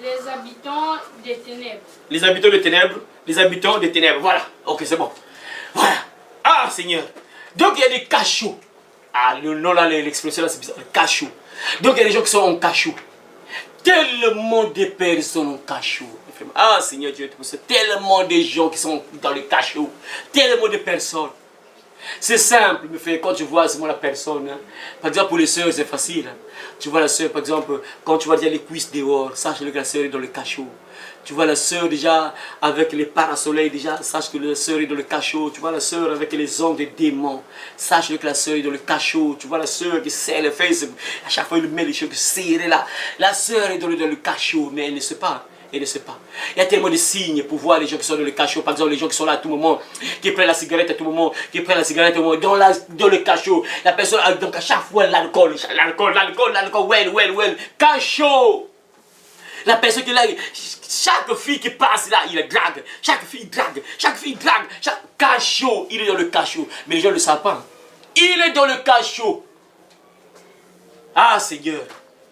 Les habitants des ténèbres. Les habitants des ténèbres. Les habitants des ténèbres. Voilà. Ok, c'est bon. Voilà. Ah, Seigneur. Donc, il y a des cachots. Ah, le nom là, l'expression là, c'est bizarre. Cachot. Donc, il y a des gens qui sont en cachot. Tellement de personnes en cachot. Ah Seigneur Dieu, tellement de gens qui sont dans le cachot. Tellement de personnes. C'est simple, me fait quand tu vois seulement la personne. Hein. Par exemple, pour les sœurs, c'est facile. Hein. Tu vois la sœur, par exemple, quand tu vois déjà les cuisses dehors, sache que la sœur est dans le cachot. Tu vois la sœur déjà avec les parasoleils, déjà, sache que la sœur est dans le cachot. Tu vois la sœur avec les ongles des démons, sache que la sœur est dans le cachot. Tu vois la sœur qui serre les fesses, à chaque fois elle met les cheveux serrés là. La sœur est dans le cachot, mais elle ne sait pas. Elle ne sait pas. Il y a tellement de signes pour voir les gens qui sont dans le cachot. Par exemple, les gens qui sont là à tout moment, qui prennent la cigarette à tout moment, qui prennent la cigarette à tout moment, dans le cachot. La personne, donc à chaque fois, l'alcool, well, cachot. La personne qui est là, chaque fille qui passe là, il drague. Chaque fille drague. Chaque cachot, il est dans le cachot. Mais les gens ne le savent pas. Il est dans le cachot. Ah Seigneur,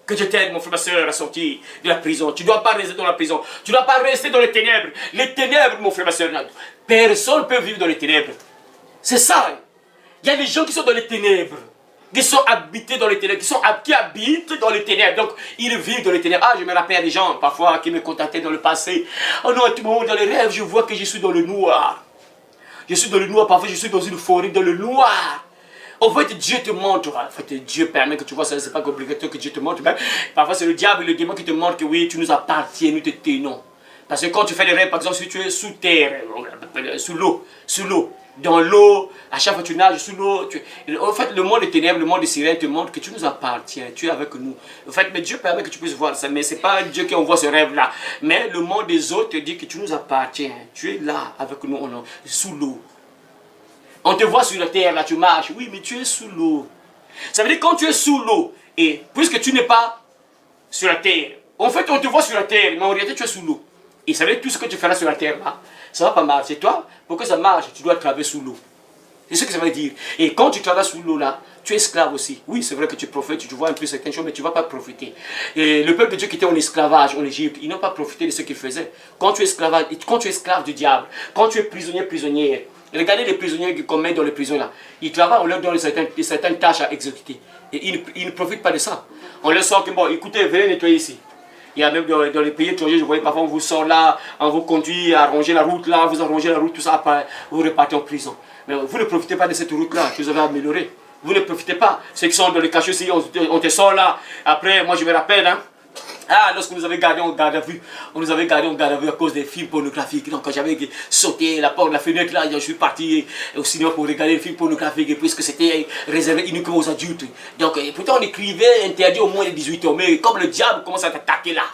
que Dieu t'aide, mon frère, ma soeur, à sortir de la prison. Tu ne dois pas rester dans la prison. Tu ne dois pas rester dans les ténèbres. Les ténèbres, mon frère, ma soeur, personne ne peut vivre dans les ténèbres. C'est ça. Il y a des gens qui sont dans les ténèbres. Qui sont habités dans les ténèbres, qui habitent dans les ténèbres. Donc, ils vivent dans les ténèbres. Ah, je me rappelle des gens, parfois, qui me contactaient dans le passé. Oh non, à tout moment, dans les rêves, je vois que je suis dans le noir. Je suis dans le noir, parfois, je suis dans une forêt, dans le noir. En fait, Dieu te montre. En fait, Dieu permet que tu vois ça, c'est pas obligatoire que Dieu te montre. Mais parfois, c'est le diable et le démon qui te montrent que oui, tu nous appartiens, nous te tenons. Parce que quand tu fais des rêves, par exemple, si tu es sous terre, sous l'eau, dans l'eau, à chaque fois que tu nages sous l'eau, en fait, le monde des ténèbres, le monde des sirènes te montre que tu nous appartiens, tu es avec nous. En fait, mais Dieu permet que tu puisses voir ça, mais ce n'est pas Dieu qui envoie ce rêve-là. Mais le monde des autres te dit que tu nous appartiens, tu es là avec nous, sous l'eau. On te voit sur la terre, là, tu marches, oui, mais tu es sous l'eau. Ça veut dire que quand tu es sous l'eau, et puisque tu n'es pas sur la terre, en fait, on te voit sur la terre, mais en réalité, tu es sous l'eau. Et ça veut dire que tout ce que tu feras sur la terre, là, ça ne va pas marcher. Toi, pour que ça marche, tu dois travailler sous l'eau. C'est ce que ça veut dire. Et quand tu travailles sous l'eau là, tu es esclave aussi. Oui, c'est vrai que tu profites, tu vois un peu certaines choses, mais tu ne vas pas profiter. Et le peuple de Dieu qui était en esclavage en Égypte, ils n'ont pas profité de ce qu'ils faisaient. Quand tu es esclave du diable, quand tu es prisonnière, regardez les prisonniers qu'on met dans les prisons là. Ils travaillent, on leur donne certaines tâches à exécuter. Et ils ne profitent pas de ça. On leur sort que, bon, écoutez, venez nettoyer ici. Il y a même dans les pays étrangers, je voyais parfois on vous sort là, on vous conduit à arranger la route là, vous arrangez la route, tout ça, après vous repartez en prison. Mais vous ne profitez pas de cette route-là que vous avez améliorée. Vous ne profitez pas. Ceux qui sont dans les cachots, si on te sort là, après, moi je me rappelle, hein, lorsque nous avons gardé en garde à vue, on nous avait gardé en garde à vue à cause des films pornographiques. Donc quand j'avais sauté la porte de la fenêtre là, je suis parti au cinéma pour regarder les films pornographiques puisque c'était réservé uniquement aux adultes. Donc pourtant on écrivait interdit au moins les 18 ans, mais comme le diable commence à t'attaquer là,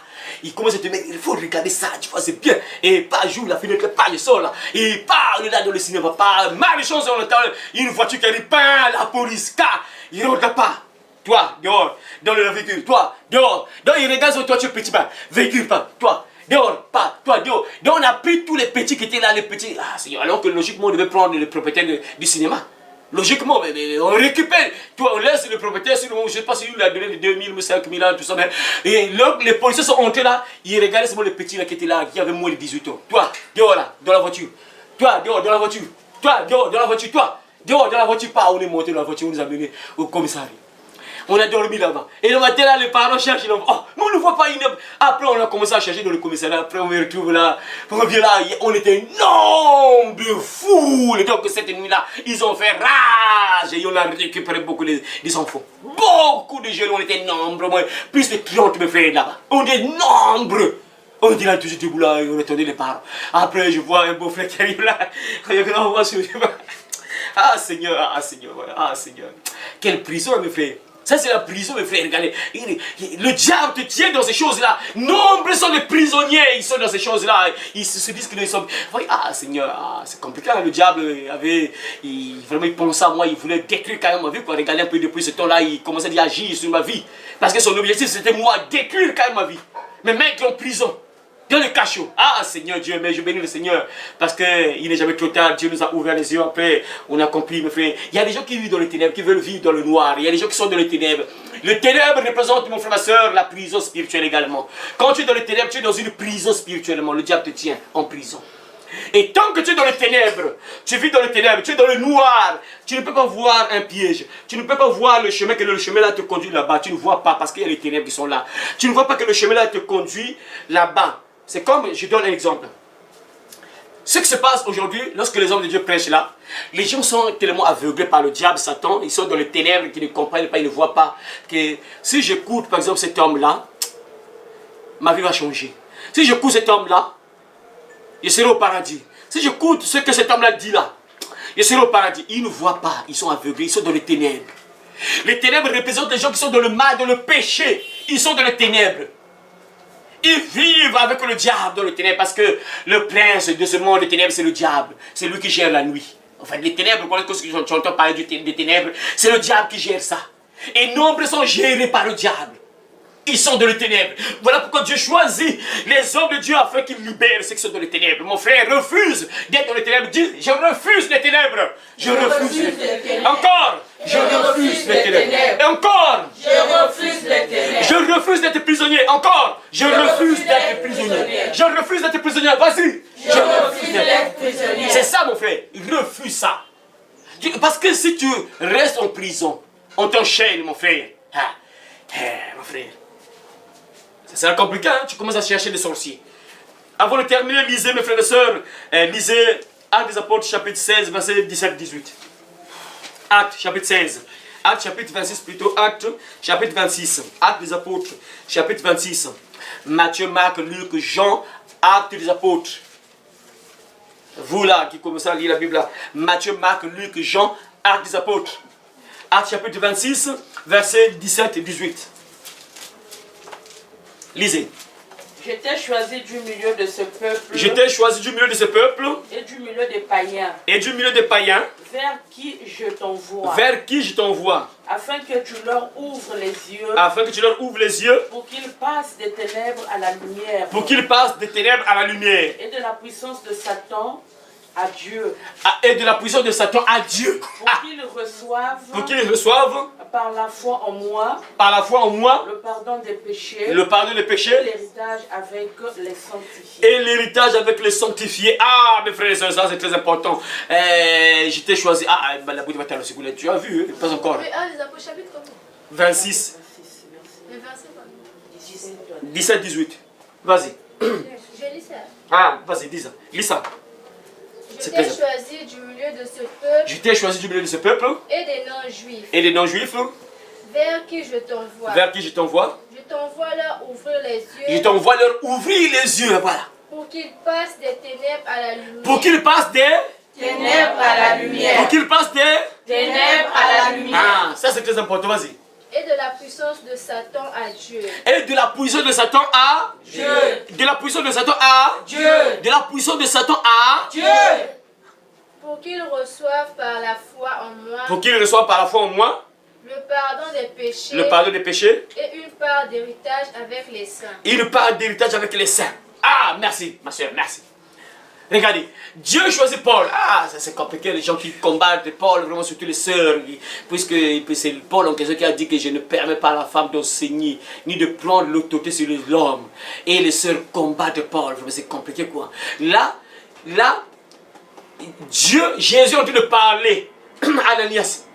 il commence à te mettre, il faut regarder ça, tu vois, c'est bien. Et pas j'ouvre la fenêtre, pas je sors là. Et pas là dans le cinéma, pas mal de choses, on entend une voiture qui arrive, pas la police, car il ne regarde pas. Toi, dehors, dans le véhicule, toi, dehors. Donc il regarde sur toi, tu es petit, pas, véhicule, pas, toi, dehors, pas, toi, dehors. Donc on a pris tous les petits qui étaient là, les petits. Ah, Seigneur, alors que logiquement on devait prendre le propriétaire du cinéma. Logiquement, mais on récupère, toi, on laisse le propriétaire, je ne sais pas si lui a donné 2000, 5000 ans, tout ça. Mais, et donc, les policiers sont entrés là, ils regardaient seulement les petits là qui étaient là, qui avaient moins de 18 ans. Toi, dehors là, dans la voiture. Toi, dehors, dans la voiture. Toi, dehors, dans la voiture. Toi, dehors, dans la voiture. Pas, on est monté dans la voiture, on nous a menés au commissariat. On a dormi là-bas. Et le matin là, les parents cherchent. Oh, mais on ne voit pas une. Après, on a commencé à chercher dans le commissariat. Après, on me retrouve là. On revient là. On était nombreux fous. Donc, cette nuit-là, ils ont fait rage. Et on a récupéré beaucoup des enfants. Beaucoup de jeunes. On était nombreux. Plus de 30 me frères là-bas. On était nombreux. On était là, toujours debout là. Et on attendait les parents. Après, je vois un beau frère qui arrive là. On voit sur ah Seigneur, ah Seigneur, ah Seigneur. Quelle prison, mes frères. Ça, c'est la prison, mes frères. Regardez, le diable te tient dans ces choses-là. Nombreux sont les prisonniers, ils sont dans ces choses-là. Ils se disent que nous sommes. Ah, Seigneur, ah, c'est compliqué. Le diable avait. Vraiment, il pensait à moi, il voulait détruire quand même ma vie. Regardez un peu depuis ce temps-là, il commençait à agir sur ma vie. Parce que son objectif, c'était moi, détruire quand même ma vie. Mais mettre en prison. Dans le cachot. Ah Seigneur Dieu, mais je bénis le Seigneur. Parce qu'il n'est jamais trop tard. Dieu nous a ouvert les yeux. Après, on a compris, mes frères. Il y a des gens qui vivent dans les ténèbres, qui veulent vivre dans le noir. Il y a des gens qui sont dans les ténèbres. Le ténèbre représente, mon frère, ma soeur, la prison spirituelle également. Quand tu es dans les ténèbres, tu es dans une prison spirituellement. Le diable te tient en prison. Et tant que tu es dans les ténèbres, tu vis dans les ténèbres, tu es dans le noir, tu ne peux pas voir un piège. Tu ne peux pas voir le chemin, que le chemin là te conduit là-bas. Tu ne vois pas parce qu'il y a les ténèbres qui sont là. Tu ne vois pas que le chemin là te conduit là-bas. C'est comme, je donne un exemple. Ce qui se passe aujourd'hui, lorsque les hommes de Dieu prêchent là, les gens sont tellement aveuglés par le diable, Satan, ils sont dans les ténèbres, qui ne comprennent pas, ils ne voient pas que si j'écoute par exemple cet homme-là, ma vie va changer. Si j'écoute cet homme-là, je serai au paradis. Si j'écoute ce que cet homme-là dit là, je serai au paradis. Ils ne voient pas, ils sont aveuglés, ils sont dans les ténèbres. Les ténèbres représentent les gens qui sont dans le mal, dans le péché. Ils sont dans les ténèbres. Ils vivent avec le diable dans le ténèbre parce que le prince de ce monde des ténèbres, c'est le diable. C'est lui qui gère la nuit. Enfin, les ténèbres, quand tu entends parler des ténèbres, c'est le diable qui gère ça. Et nombreux sont gérés par le diable. Ils sont dans les ténèbres. Voilà pourquoi Dieu choisit les hommes de Dieu afin qu'ils libèrent ceux qui sont dans les ténèbres. Mon frère refuse d'être dans les ténèbres. Dis, je refuse les ténèbres. Je refuse les ténèbres. Encore. Je refuse les ténèbres. Et encore. Je refuse les ténèbres. Je refuse d'être prisonnier. Encore. Je refuse d'être prisonnier. Je refuse d'être prisonnier. Vas-y. Je refuse d'être prisonnier. C'est ça, mon frère. Refuse ça. Parce que si tu restes en prison, on t'enchaîne, mon frère. Mon frère. Ça sera compliqué, hein? Tu commences à chercher des sorciers. Avant de terminer, lisez, mes frères et sœurs, lisez Actes des Apôtres, chapitre 16, verset 17-18. Actes, chapitre 16. Actes, chapitre 26, plutôt. Actes, chapitre 26. Actes des Apôtres, chapitre 26. Matthieu, Marc, Luc, Jean, Actes des Apôtres. Vous là, qui commencez à lire la Bible là. Matthieu, Marc, Luc, Jean, Actes des Apôtres. Actes, chapitre 26, verset 17 et 18. Lisez. J'étais choisi du milieu de ce peuple. J'étais choisi du milieu de ce peuple. Et du milieu des païens. Et du milieu des païens. Vers qui je t'envoie. Vers qui je t'envoie. Afin que tu leur ouvres les yeux. Afin que tu leur ouvres les yeux. Pour qu'ils passent des ténèbres à la lumière. Pour qu'ils passent des ténèbres à la lumière. Et de la puissance de Satan à Dieu. Et de la puissance de Satan à Dieu. Pour qu'ils reçoivent. Pour qu'ils reçoivent. Par la foi en moi. Par la foi en moi. Le pardon des péchés. Le pardon des péchés. Et l'héritage avec les sanctifiés. Et l'héritage avec les sanctifiés. Ah, mes frères et sœurs, ça c'est très important. J'étais choisi. Ah, la boutique va t'aller au tu as vu, pas encore. Mais les Apôtres, chapitre comment 26. Le verset quoi 17, 18. Vas-y. Je lis ça. Ah, vas-y, dis ça. Lis ça. Je C'est t'ai plaisant. choisi du milieu de ce peuple Je t'ai choisi du milieu de ce peuple et des non-juifs, et des non-juifs vers qui je t'envoie. vers qui je t'envoie. Je t'envoie leur ouvrir les Je yeux t'envoie leur ouvrir les yeux, voilà. pour qu'ils passent des ténèbres à la lumière. Pour qu'ils passent des... Ténèbres à la Pour lumière. qu'ils passent des... Ténèbres à la lumière. Ah, ça c'est très important, vas-y. Et de la puissance de Satan à Dieu. Et de la puissance de Satan à... Dieu. De la puissance de Satan à... Dieu. De la puissance de Satan à... Dieu. Pour qu'ils reçoivent par la foi en moi Pour qu'ils reçoivent par la foi en moi le pardon des péchés le pardon des péchés et une part d'héritage avec les saints. et une part d'héritage avec les saints. Ah, merci, ma soeur, merci. Regardez, Dieu choisit Paul. Ah, ça c'est compliqué, les gens qui combattent Paul, vraiment surtout les sœurs, puisque c'est Paul en question qui a dit que je ne permets pas à la femme d'enseigner, ni de prendre l'autorité sur l'homme. Et les sœurs combattent Paul, vraiment c'est compliqué quoi. Là, Dieu, Jésus est en train de parler à Ananias.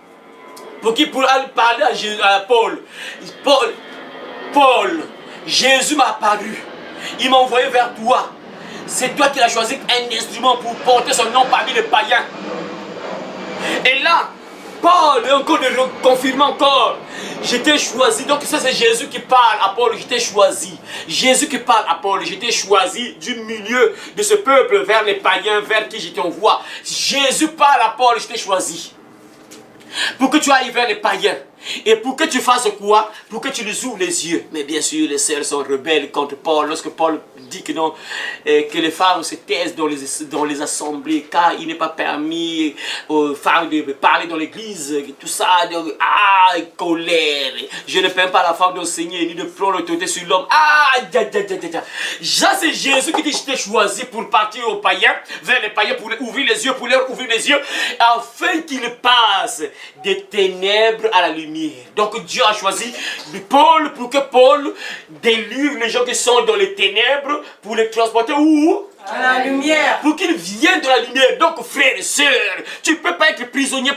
Pour qu'il pourra parler à Paul. Paul, Jésus m'a apparu. Il m'a envoyé vers toi. C'est toi qui as choisi un instrument pour porter son nom parmi les païens. Et là, Paul est encore de confirmer encore. Je t'ai choisi. Donc ça c'est Jésus qui parle à Paul. Je t'ai choisi. Jésus qui parle à Paul. Je t'ai choisi du milieu de ce peuple vers les païens vers qui je t'envoie. Jésus parle à Paul. Je t'ai choisi. Pour que tu ailles vers les païens. Et pour que tu fasses quoi? Pour que tu les ouvres les yeux. Mais bien sûr, les sœurs sont rebelles contre Paul. Lorsque Paul dit que non, que les femmes se taisent dans les assemblées, car il n'est pas permis aux femmes de parler dans l'église, tout ça, colère. Je ne permets pas à la femme d'enseigner, ni de prendre l'autorité sur l'homme. Ça c'est Jésus qui dit, je t'ai choisi pour partir aux païens, vers les païens, pour ouvrir les yeux, pour leur ouvrir les yeux, afin qu'ils passent des ténèbres à la lumière. Donc Dieu a choisi Paul pour que Paul délivre les gens qui sont dans les ténèbres pour les transporter où? À la lumière. Pour qu'ils viennent de la lumière. Donc frères et sœurs, tu ne peux pas être prisonnière.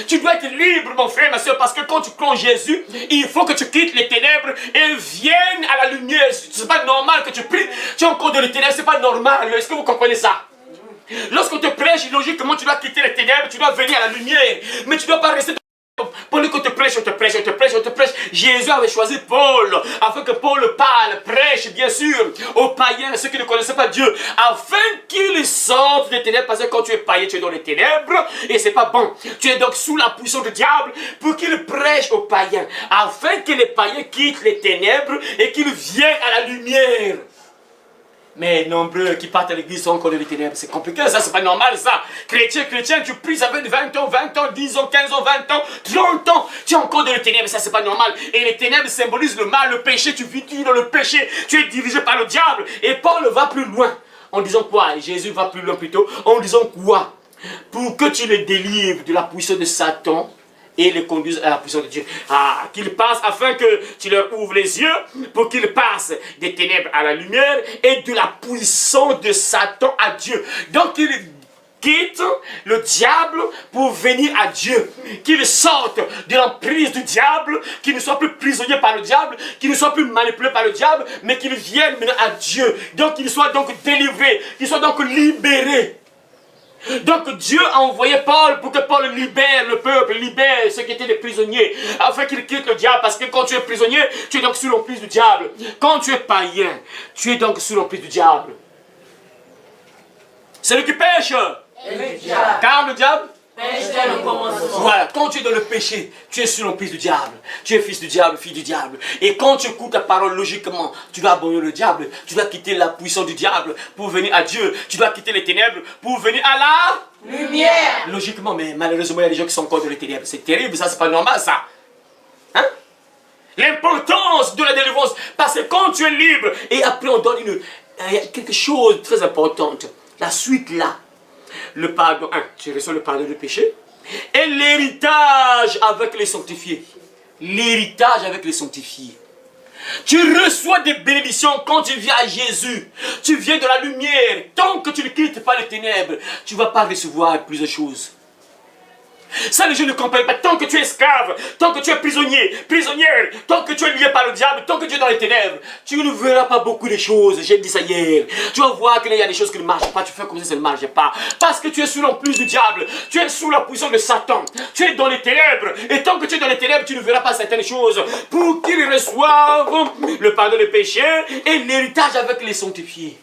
Tu dois être libre mon frère, ma soeur, parce que quand tu crois en Jésus, il faut que tu quittes les ténèbres et viennes à la lumière. C'est pas normal que tu pries, tu es encore dans les ténèbres, c'est pas normal. Est-ce que vous comprenez ça? Lorsqu'on te prêche, logiquement tu dois quitter les ténèbres, tu dois venir à la lumière. Mais tu ne dois pas rester pendant qu'on te prêche, on te prêche, on te prêche, on te prêche. Jésus avait choisi Paul, afin que Paul parle, prêche, bien sûr, aux païens, ceux qui ne connaissaient pas Dieu, afin qu'ils sortent des ténèbres, parce que quand tu es païen, tu es dans les ténèbres, et c'est pas bon. Tu es donc sous la puissance du diable, pour qu'il prêche aux païens, afin que les païens quittent les ténèbres, et qu'ils viennent à la lumière. Mais nombreux qui partent à l'église sont encore dans les ténèbres. C'est compliqué, ça, c'est pas normal, ça. Chrétien, tu pries, ça fait 20 ans, 10 ans, 15 ans, 20 ans, 30 ans. Tu es encore dans les ténèbres, ça, c'est pas normal. Et les ténèbres symbolisent le mal, le péché. Tu vis dans le péché. Tu es dirigé par le diable. Et Paul va plus loin. En disant quoi? Jésus va plus loin plutôt. En disant quoi? Pour que tu les délivres de la puissance de Satan et les conduisent à la puissance de Dieu. Qu'ils passent afin que tu leur ouvres les yeux pour qu'ils passent des ténèbres à la lumière et de la puissance de Satan à Dieu. Donc qu'ils quittent le diable pour venir à Dieu. Qu'ils sortent de l'emprise du diable, qu'ils ne soient plus prisonniers par le diable, qu'ils ne soient plus manipulés par le diable, mais qu'ils viennent maintenant à Dieu. Donc qu'ils soient donc délivrés, qu'ils soient donc libérés. Donc Dieu a envoyé Paul pour que Paul libère le peuple, libère ceux qui étaient des prisonniers, afin qu'ils quittent le diable, parce que quand tu es prisonnier, tu es donc sous l'emprise du diable. Quand tu es païen, tu es donc sous l'emprise du diable. Celui qui pêche, car le diable Pêche dès le commencement. Voilà, quand tu es dans le péché, tu es sous l'emprise du diable. Tu es fils du diable, fille du diable. Et quand tu écoutes ta parole logiquement, tu dois abandonner le diable. Tu dois quitter la puissance du diable pour venir à Dieu. Tu dois quitter les ténèbres pour venir à la lumière. Logiquement, mais malheureusement, il y a des gens qui sont encore dans les ténèbres. C'est terrible, ça, c'est pas normal, ça. Hein? L'importance de la délivrance. Parce que quand tu es libre, et après on donne quelque chose de très important. La suite là. Le pardon, tu reçois le pardon du péché. Et l'héritage avec les sanctifiés. L'héritage avec les sanctifiés. Tu reçois des bénédictions quand tu viens à Jésus. Tu viens de la lumière. Tant que tu ne quittes pas les ténèbres, tu ne vas pas recevoir plusieurs choses. Ça, les gens ne comprennent pas. Tant que tu es esclave, tant que tu es prisonnier, prisonnière, tant que tu es lié par le diable, tant que tu es dans les ténèbres, tu ne verras pas beaucoup de choses. J'ai dit ça hier. Tu vas voir qu'il y a des choses qui ne marchent pas. Tu fais comme si ça ne marchait pas. Parce que tu es sous l'emprise du diable. Tu es sous la puissance de Satan. Tu es dans les ténèbres. Et tant que tu es dans les ténèbres, tu ne verras pas certaines choses. Pour qu'ils reçoivent le pardon des péchés et l'héritage avec les sanctifiés.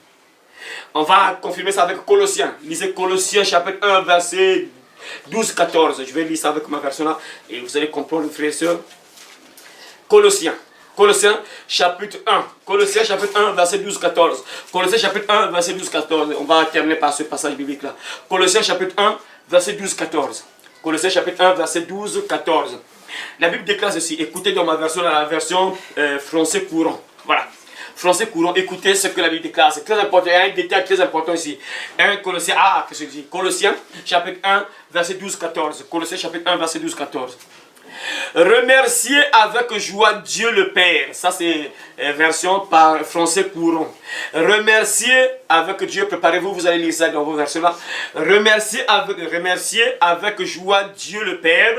On va confirmer ça avec Colossiens. Lisez Colossiens chapitre 1, verset 12-14. Je vais lire ça avec ma version là. Et vous allez comprendre, frères et sœurs. Colossiens. Colossiens chapitre 1. Colossiens chapitre 1, verset 12-14. Colossiens chapitre 1, verset 12-14. On va terminer par ce passage biblique là. Colossiens chapitre 1, verset 12-14. Colossiens chapitre 1, verset 12-14. La Bible déclare ceci. Écoutez dans ma version, la version français courant. Voilà. Français courant, écoutez ce que la Bible déclare. C'est très important. Il y a un détail très important ici. Colossiens, qu'est-ce que je dis? Colossiens, chapitre 1, verset 12-14. Colossiens, chapitre 1, verset 12-14. Remerciez avec joie Dieu le Père. Ça, c'est version par français courant. Remerciez avec Dieu. Préparez-vous, vous allez lire ça dans vos versions là. Remerciez avec joie Dieu le Père.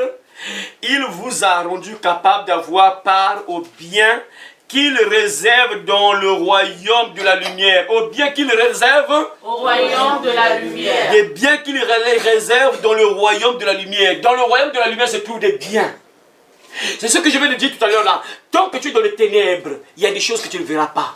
Il vous a rendu capable d'avoir part au bien qu'il réserve dans le royaume de la lumière. Au bien qu'il réserve au royaume de la lumière. Des biens qu'il réserve dans le royaume de la lumière. Dans le royaume de la lumière se trouvent des biens. C'est ce que je viens de dire tout à l'heure là. Tant que tu es dans les ténèbres, il y a des choses que tu ne verras pas.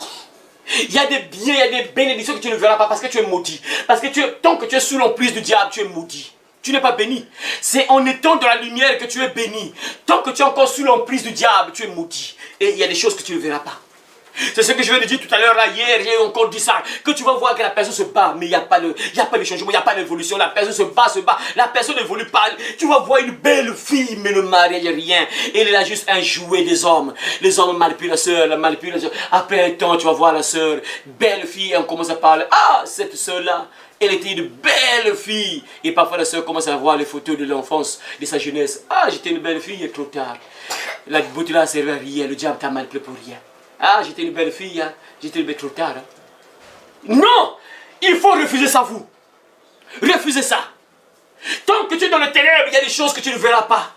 Il y a des biens, il y a des bénédictions que tu ne verras pas parce que tu es maudit. Parce que tant que tu es sous l'emprise du diable, tu es maudit. Tu n'es pas béni. C'est en étant dans la lumière que tu es béni. Tant que tu es encore sous l'emprise du diable, tu es maudit. Et il y a des choses que tu ne verras pas. C'est ce que je viens de dire tout à l'heure, là, hier, j'ai encore dit ça. Que tu vas voir que la personne se bat, mais il n'y a pas de changement, il n'y a pas d'évolution. La personne se bat. La personne n'évolue pas. Tu vas voir une belle fille, mais le mariage, rien. Elle est là juste un jouet des hommes. Les hommes manipulent la soeur, Après un temps, tu vas voir la soeur, belle fille, on commence à parler. Ah, cette soeur-là, elle était une belle fille. Et parfois, la soeur commence à voir les photos de l'enfance, de sa jeunesse. Ah, j'étais une belle fille, il est trop tard. La beauté là, c'est rien. Le diable t'a manipulé pour rien. Ah, j'étais une belle fille, hein. J'étais une belle trop tard. Hein. Non! Il faut refuser ça, vous. Refusez ça. Tant que tu es dans le ténèbre, il y a des choses que tu ne verras pas.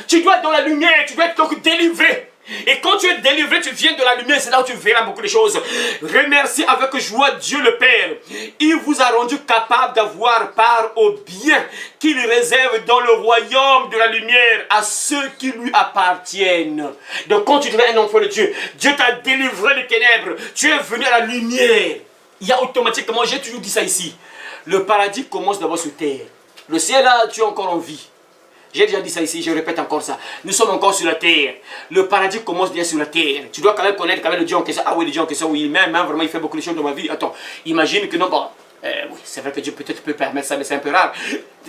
Tu dois être dans la lumière, tu dois être donc délivré. Et quand tu es délivré, tu viens de la lumière, c'est là où tu verras beaucoup de choses. Remerciez avec joie Dieu le Père. Il vous a rendu capable d'avoir part au bien qu'il réserve dans le royaume de la lumière à ceux qui lui appartiennent. Donc quand tu deviens un enfant de Dieu, Dieu t'a délivré des ténèbres. Tu es venu à la lumière. Il y a automatiquement, j'ai toujours dit ça ici, le paradis commence d'abord sur terre. Le ciel là, tu es encore en vie. J'ai déjà dit ça ici, je répète encore ça. Nous sommes encore sur la terre. Le paradis commence bien sur la terre. Tu dois quand même connaître quand même le Dieu en question. Ah oui, le Dieu en question, oui, même, hein, vraiment, il fait beaucoup de choses dans ma vie. Attends, imagine que non, bon, oui, c'est vrai que Dieu peut-être peut permettre ça, mais c'est un peu rare.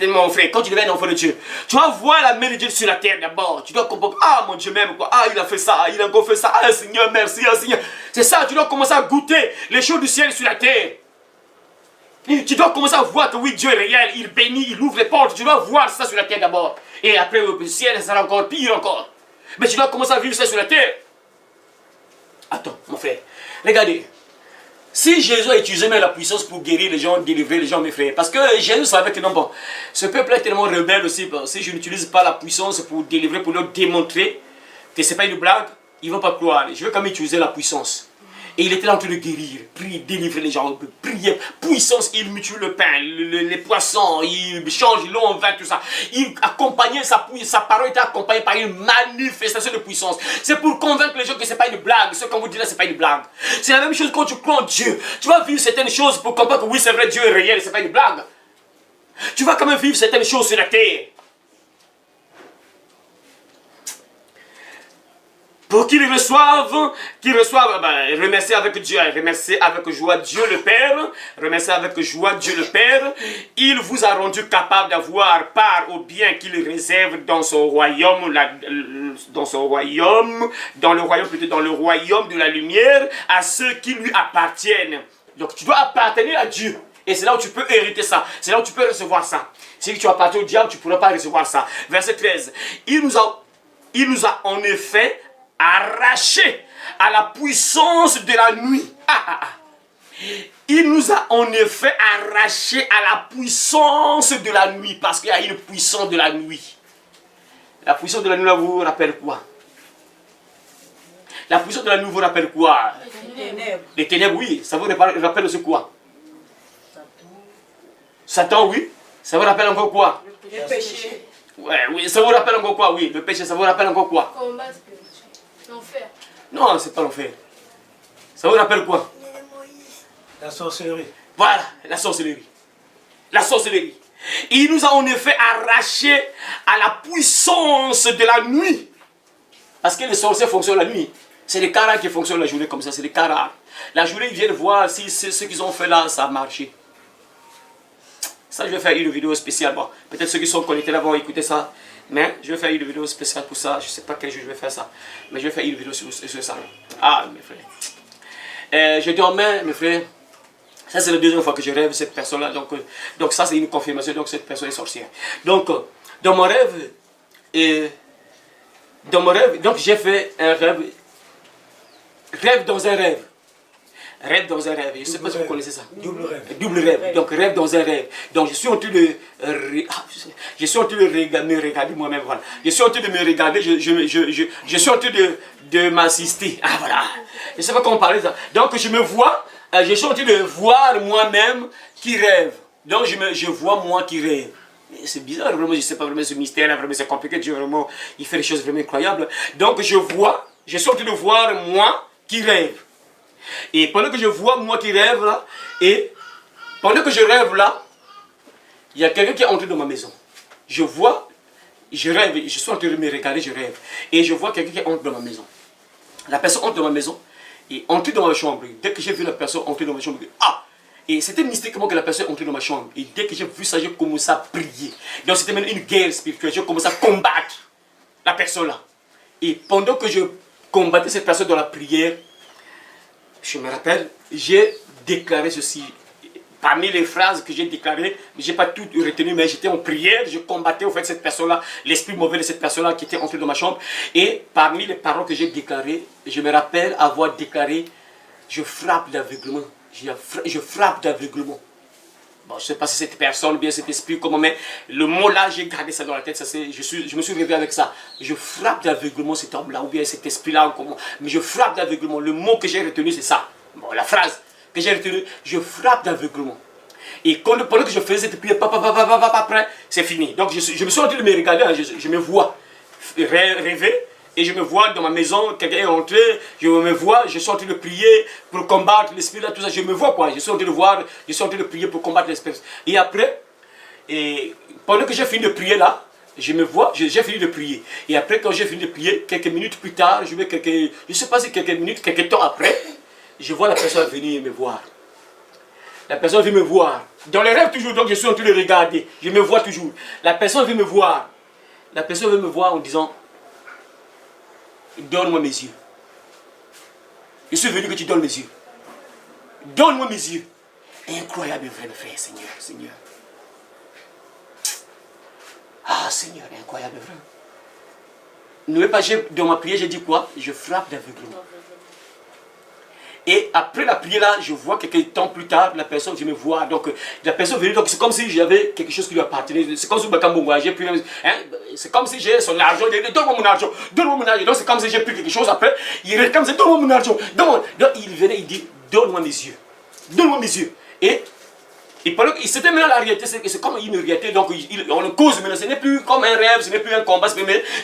Mon frère, quand tu deviens un enfant de Dieu, tu vas voir la main de Dieu sur la terre d'abord. Tu dois comprendre, ah mon Dieu même, quoi. Ah, il a fait ça, il a encore fait ça. Ah, Seigneur, merci, ah, Seigneur. C'est ça, tu dois commencer à goûter les choses du ciel sur la terre. Tu dois commencer à voir que oui, Dieu est réel, il bénit, il ouvre les portes. Tu dois voir ça sur la terre d'abord. Et après, le ciel, ça sera encore pire encore. Mais tu dois commencer à vivre ça sur la terre. Attends, mon frère, regardez. Si Jésus a utilisé même la puissance pour guérir les gens, délivrer les gens, mes frères, parce que Jésus savait que non, bon, ce peuple est tellement rebelle aussi, bon, si je n'utilise pas la puissance pour délivrer, pour leur démontrer que ce n'est pas une blague, ils ne vont pas croire. Je vais quand même utiliser la puissance. Et il était là en train de guérir, prier, délivrer les gens, prier, puissance, il multiplie le pain, les poissons, il change l'eau en vin, tout ça. Il accompagnait sa parole était accompagnée par une manifestation de puissance. C'est pour convaincre les gens que ce n'est pas une blague. Ce qu'on vous dit là, ce n'est pas une blague. C'est la même chose quand tu crois en Dieu. Tu vas vivre certaines choses pour comprendre que oui, c'est vrai, Dieu est réel, ce n'est pas une blague. Tu vas quand même vivre certaines choses sur la terre. Pour qu'ils reçoivent, remerciez avec Dieu, remerciez avec joie Dieu le Père, remerciez avec joie Dieu le Père, il vous a rendu capable d'avoir part au bien qu'il réserve dans son royaume, dans le royaume de la lumière, à ceux qui lui appartiennent. Donc tu dois appartenir à Dieu. Et c'est là où tu peux hériter ça. C'est là où tu peux recevoir ça. Si tu appartiens au diable, tu ne pourras pas recevoir ça. Verset 13. Il nous a en effet arraché à la puissance de la nuit. Il nous a en effet arrachés à la puissance de la nuit. Parce qu'il y a une puissance de la nuit. La puissance de la nuit, là, vous rappelle quoi? La puissance de la nuit vous rappelle quoi? Les ténèbres. Les ténèbres, oui. Ça vous rappelle aussi quoi? Satan, oui. Ça vous rappelle encore quoi? Le péché. Ouais, oui. Ça vous rappelle encore quoi? Oui. Le péché, ça vous rappelle encore quoi? Combat spirituel. L'enfer. Non, c'est pas l'enfer. Ça vous rappelle quoi? La sorcellerie. Voilà, la sorcellerie. La sorcellerie. Il nous a en effet arrachés à la puissance de la nuit. Parce que les sorciers fonctionnent la nuit. C'est les caras qui fonctionnent la journée comme ça, c'est les caras. La journée, ils viennent voir si ce qu'ils ont fait là, ça a marché. Ça, je vais faire une vidéo spéciale. Bon, peut-être ceux qui sont connectés là vont écouter ça. Mais je vais faire une vidéo spéciale pour ça. Je ne sais pas quel jour je vais faire ça. Mais je vais faire une vidéo sur ça. Ah, mes frères. Je dormais, mes frères. Ça, c'est la deuxième fois que je rêve cette personne-là. Donc ça, c'est une confirmation. Donc, cette personne est sorcière. Donc, dans mon rêve, donc j'ai fait un rêve. Rêve dans un rêve. Rêve dans un rêve. Je ne sais pas si vous connaissez ça. Double rêve. Double rêve. Donc rêve dans un rêve. Donc je suis en train de me regarder moi-même. Voilà. Je suis en train de me regarder. Je suis en train de m'assister. Ah voilà. Je ne sais pas comment parler de ça. Donc je me vois. Je suis en train de voir moi-même qui rêve. Donc je vois moi qui rêve. C'est bizarre, vraiment, je ne sais pas vraiment ce mystère, vraiment c'est compliqué. Dieu vraiment, il fait des choses vraiment incroyables. Donc je suis en train de voir moi qui rêve. Et pendant que je vois moi qui rêve là, et pendant que je rêve là, il y a quelqu'un qui est entré dans ma maison. Je rêve, je suis en train de me regarder, je rêve. Et je vois quelqu'un qui entre dans ma maison. La personne entre dans ma maison et entre dans ma chambre. Dès que j'ai vu la personne entrer dans ma chambre, ah! Et c'était mystiquement que la personne est entrée dans ma chambre. Et dès que j'ai vu ça, j'ai commencé à prier. Donc c'était même une guerre spirituelle. J'ai commencé à combattre la personne là. Et pendant que je combattais cette personne dans la prière, je me rappelle, j'ai déclaré ceci. Parmi les phrases que j'ai déclarées, je n'ai pas tout retenu, mais j'étais en prière, je combattais au fait cette personne-là, l'esprit mauvais de cette personne-là qui était entrée dans ma chambre. Et parmi les paroles que j'ai déclarées, je me rappelle avoir déclaré, je frappe d'aveuglement. Je frappe d'aveuglement. Bon, je ne sais pas si cette personne, ou bien cet esprit, comment, mais le mot-là, j'ai gardé ça dans la tête. Ça, je me suis réveillé avec ça. Je frappe d'aveuglement cet homme-là, ou bien cet esprit-là, comment. Mais je frappe d'aveuglement. Le mot que j'ai retenu, c'est ça. Bon, la phrase que j'ai retenue, je frappe d'aveuglement. Et pendant que je faisais cette prière, après, c'est fini. Donc, je me suis en train de me regarder, hein, je me vois rêver. Et je me vois dans ma maison, quelqu'un est entré, je me vois, je suis en train de prier pour combattre l'esprit là, tout ça, je me vois quoi, je suis en train de voir, je suis en train de prier pour combattre l'esprit. Et après, pendant que j'ai fini de prier là, je me vois, j'ai fini de prier. Et après quand j'ai fini de prier, quelques minutes plus tard, je ne sais pas si quelques minutes, quelques temps après, je vois la personne venir me voir. La personne vient me voir. Dans les rêves toujours, donc je suis en train de regarder, je me vois toujours. La personne vient me voir. La personne vient me voir en disant, donne-moi mes yeux. Je suis venu que tu donnes mes yeux. Donne-moi mes yeux. Incroyable, vrai frère, Seigneur, Seigneur. Ah, Seigneur, incroyable, vrai. N'oubliez pas, dans ma prière, j'ai dit quoi? Je frappe d'aveuglement. Et après la prière là, je vois quelques temps plus tard, la personne vient me voir. Donc la personne venue, donc c'est comme si j'avais quelque chose qui lui appartenait. C'est comme si j'ai pris, hein, c'est comme si j'ai son argent. Donne-moi mon argent, donne-moi mon argent. Donc c'est comme si j'ai pris quelque chose. Après, il réclame, donne-moi mon argent, donne-moi. Donc il venait, il dit, donne-moi mes yeux, donne-moi mes yeux. Et pendant que c'était maintenant la réalité, c'est comme une réalité. Donc on cause maintenant, ce n'est plus comme un rêve, ce n'est plus un combat,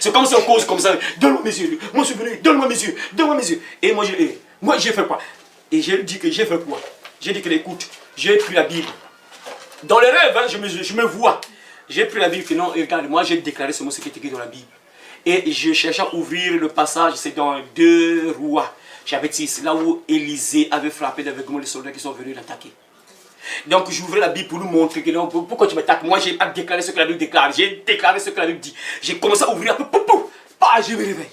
c'est comme si on cause comme ça. Donne-moi mes yeux. Moi je suis venu, donne-moi mes yeux, donne-moi mes yeux. Et moi j'ai fait quoi? Et j'ai dit que j'ai fait quoi? J'ai dit que écoute, j'ai pris la Bible. Dans les rêves, hein, je me vois. J'ai pris la Bible, que non, regarde, moi j'ai déclaré ce mot, ce qui est écrit dans la Bible. Et je cherchais à ouvrir le passage, c'est dans 2 Rois, chapitre 6, là où Élisée avait frappé d'aveuglement les soldats qui sont venus l'attaquer. Donc j'ouvrais la Bible pour nous montrer que non, pourquoi tu m'attaques? Moi j'ai pas déclaré ce que la Bible déclare, j'ai déclaré ce que la Bible dit. J'ai commencé à ouvrir un peu, je me réveille.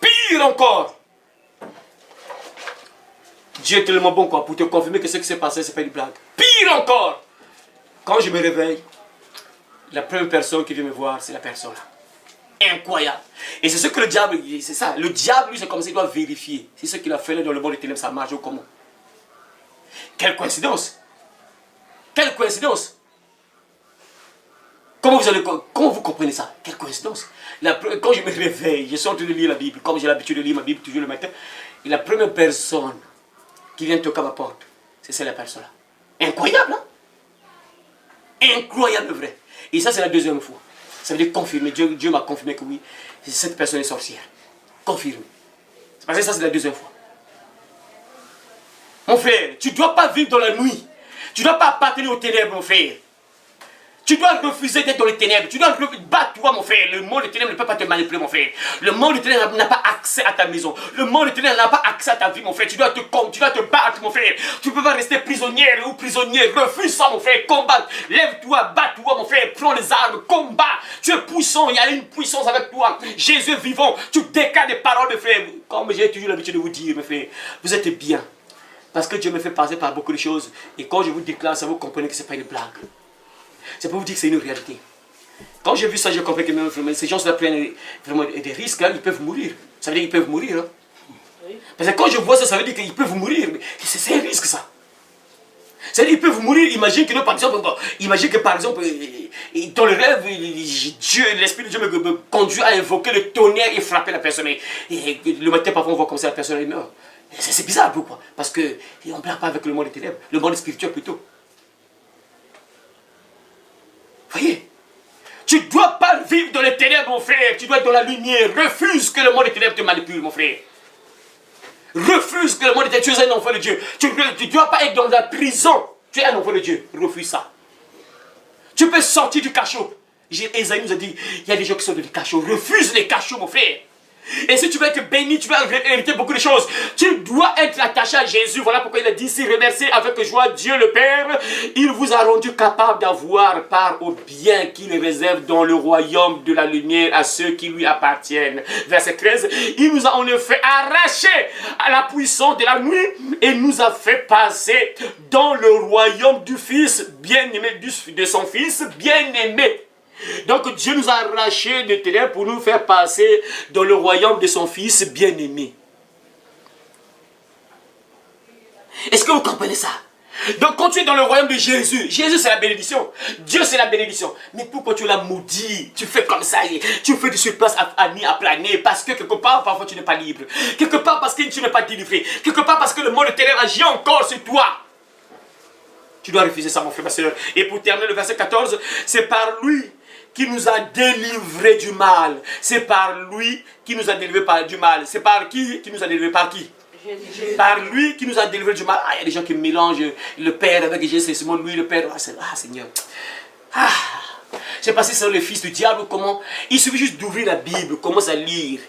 Pire encore, Dieu est tellement bon quoi, pour te confirmer que ce qui s'est passé, c'est pas une blague. Pire encore, quand je me réveille, la première personne qui vient me voir, c'est la personne là. Incroyable. Et c'est ce que le diable, c'est ça. Le diable, lui, c'est comme ça, il doit vérifier. C'est ce qu'il a fait là dans le monde des ténèbres, ça marche ou comment. Quelle coïncidence. Quelle coïncidence. Comment vous comprenez ça? Quelle coïncidence. Quand je me réveille, je suis en train de lire la Bible, comme j'ai l'habitude de lire ma Bible toujours le matin, et la première personne qui vient toquer à ma porte, c'est celle-là personne-là. Incroyable, hein? Incroyable, vrai. Et ça, c'est la deuxième fois. Ça veut dire confirmer. Dieu m'a confirmé que oui, cette personne est sorcière. Confirmé. C'est parce que ça, c'est la deuxième fois. Mon frère, tu ne dois pas vivre dans la nuit. Tu ne dois pas appartenir aux ténèbres, mon frère. Tu dois refuser d'être dans les ténèbres. Tu dois battre toi, mon frère. Le monde des ténèbres ne peut pas te manipuler, mon frère. Le monde des ténèbres n'a pas accès à ta maison. Le monde des ténèbres n'a pas accès à ta vie, mon frère. Tu dois te battre, mon frère. Tu ne peux pas rester prisonnière ou prisonnier. Refuse ça, mon frère. Combat. Lève-toi, bats-toi, mon frère. Prends les armes, combat. Tu es puissant. Il y a une puissance avec toi. Jésus est vivant. Tu décales des paroles, mes frères. Comme j'ai toujours l'habitude de vous dire, mes frères, vous êtes bien. Parce que Dieu me fait passer par beaucoup de choses. Et quand je vous déclare ça, vous comprenez que ce n'est pas une blague. C'est pour vous dire que c'est une réalité. Quand j'ai vu ça, j'ai compris que même ces gens-là prennent vraiment des risques, hein, ils peuvent mourir. Ça veut dire qu'ils peuvent mourir. Hein. Oui. Parce que quand je vois ça, ça veut dire qu'ils peuvent mourir. C'est un risque, ça. Ça veut dire qu'ils peuvent mourir. Imagine que, par exemple, dans le rêve, l'Esprit de Dieu me conduit à invoquer le tonnerre et frapper la personne. Et le matin, parfois, on voit comme ça, la personne meurt. C'est bizarre, pourquoi? Parce qu'on ne perd pas avec le monde des ténèbres, le monde spirituel plutôt. Voyez, tu ne dois pas vivre dans les ténèbres, mon frère. Tu dois être dans la lumière. Refuse que le monde des ténèbres te manipule, mon frère. Refuse que le monde des ténèbres. Tu es un enfant de Dieu. Tu ne dois pas être dans la prison. Tu es un enfant de Dieu. Refuse ça. Tu peux sortir du cachot. Esaïe nous a dit, il y a des gens qui sont dans les cachots. Refuse les cachots, mon frère. Et si tu veux être béni, tu vas hériter beaucoup de choses. Tu dois être attaché à Jésus. Voilà pourquoi il a dit ici, remerciez avec joie Dieu le Père. Il vous a rendu capable d'avoir part au bien qu'il réserve dans le royaume de la lumière à ceux qui lui appartiennent. Verset 13. Il nous a en effet arrachés à la puissance de la nuit et nous a fait passer dans le royaume du Fils bien-aimé, de son Fils bien-aimé. Donc Dieu nous a arrachés de ténèbres pour nous faire passer dans le royaume de son Fils bien-aimé. Est-ce que vous comprenez ça? Donc quand tu es dans le royaume de Jésus, Jésus c'est la bénédiction, Dieu c'est la bénédiction. Mais pourquoi tu l'as maudit? Tu fais comme ça, tu fais du surplace à planer, parce que quelque part parfois tu n'es pas libre. Quelque part parce que tu n'es pas délivré. Quelque part parce que le monde de ténèbres agit encore sur toi. Tu dois refuser ça, mon frère, ma soeur. Et pour terminer le verset 14, c'est par lui qui nous a délivrés du mal. C'est par lui qui nous a délivrés du mal. C'est par qui nous a délivrés? Par qui? Jésus. Par lui qui nous a délivrés du mal. Ah, il y a des gens qui mélangent le Père avec Jésus. C'est seulement lui, le Père. Ah, Seigneur. Ah, je ne sais pas si c'est le fils du diable ou comment. Il suffit juste d'ouvrir la Bible, commence à lire.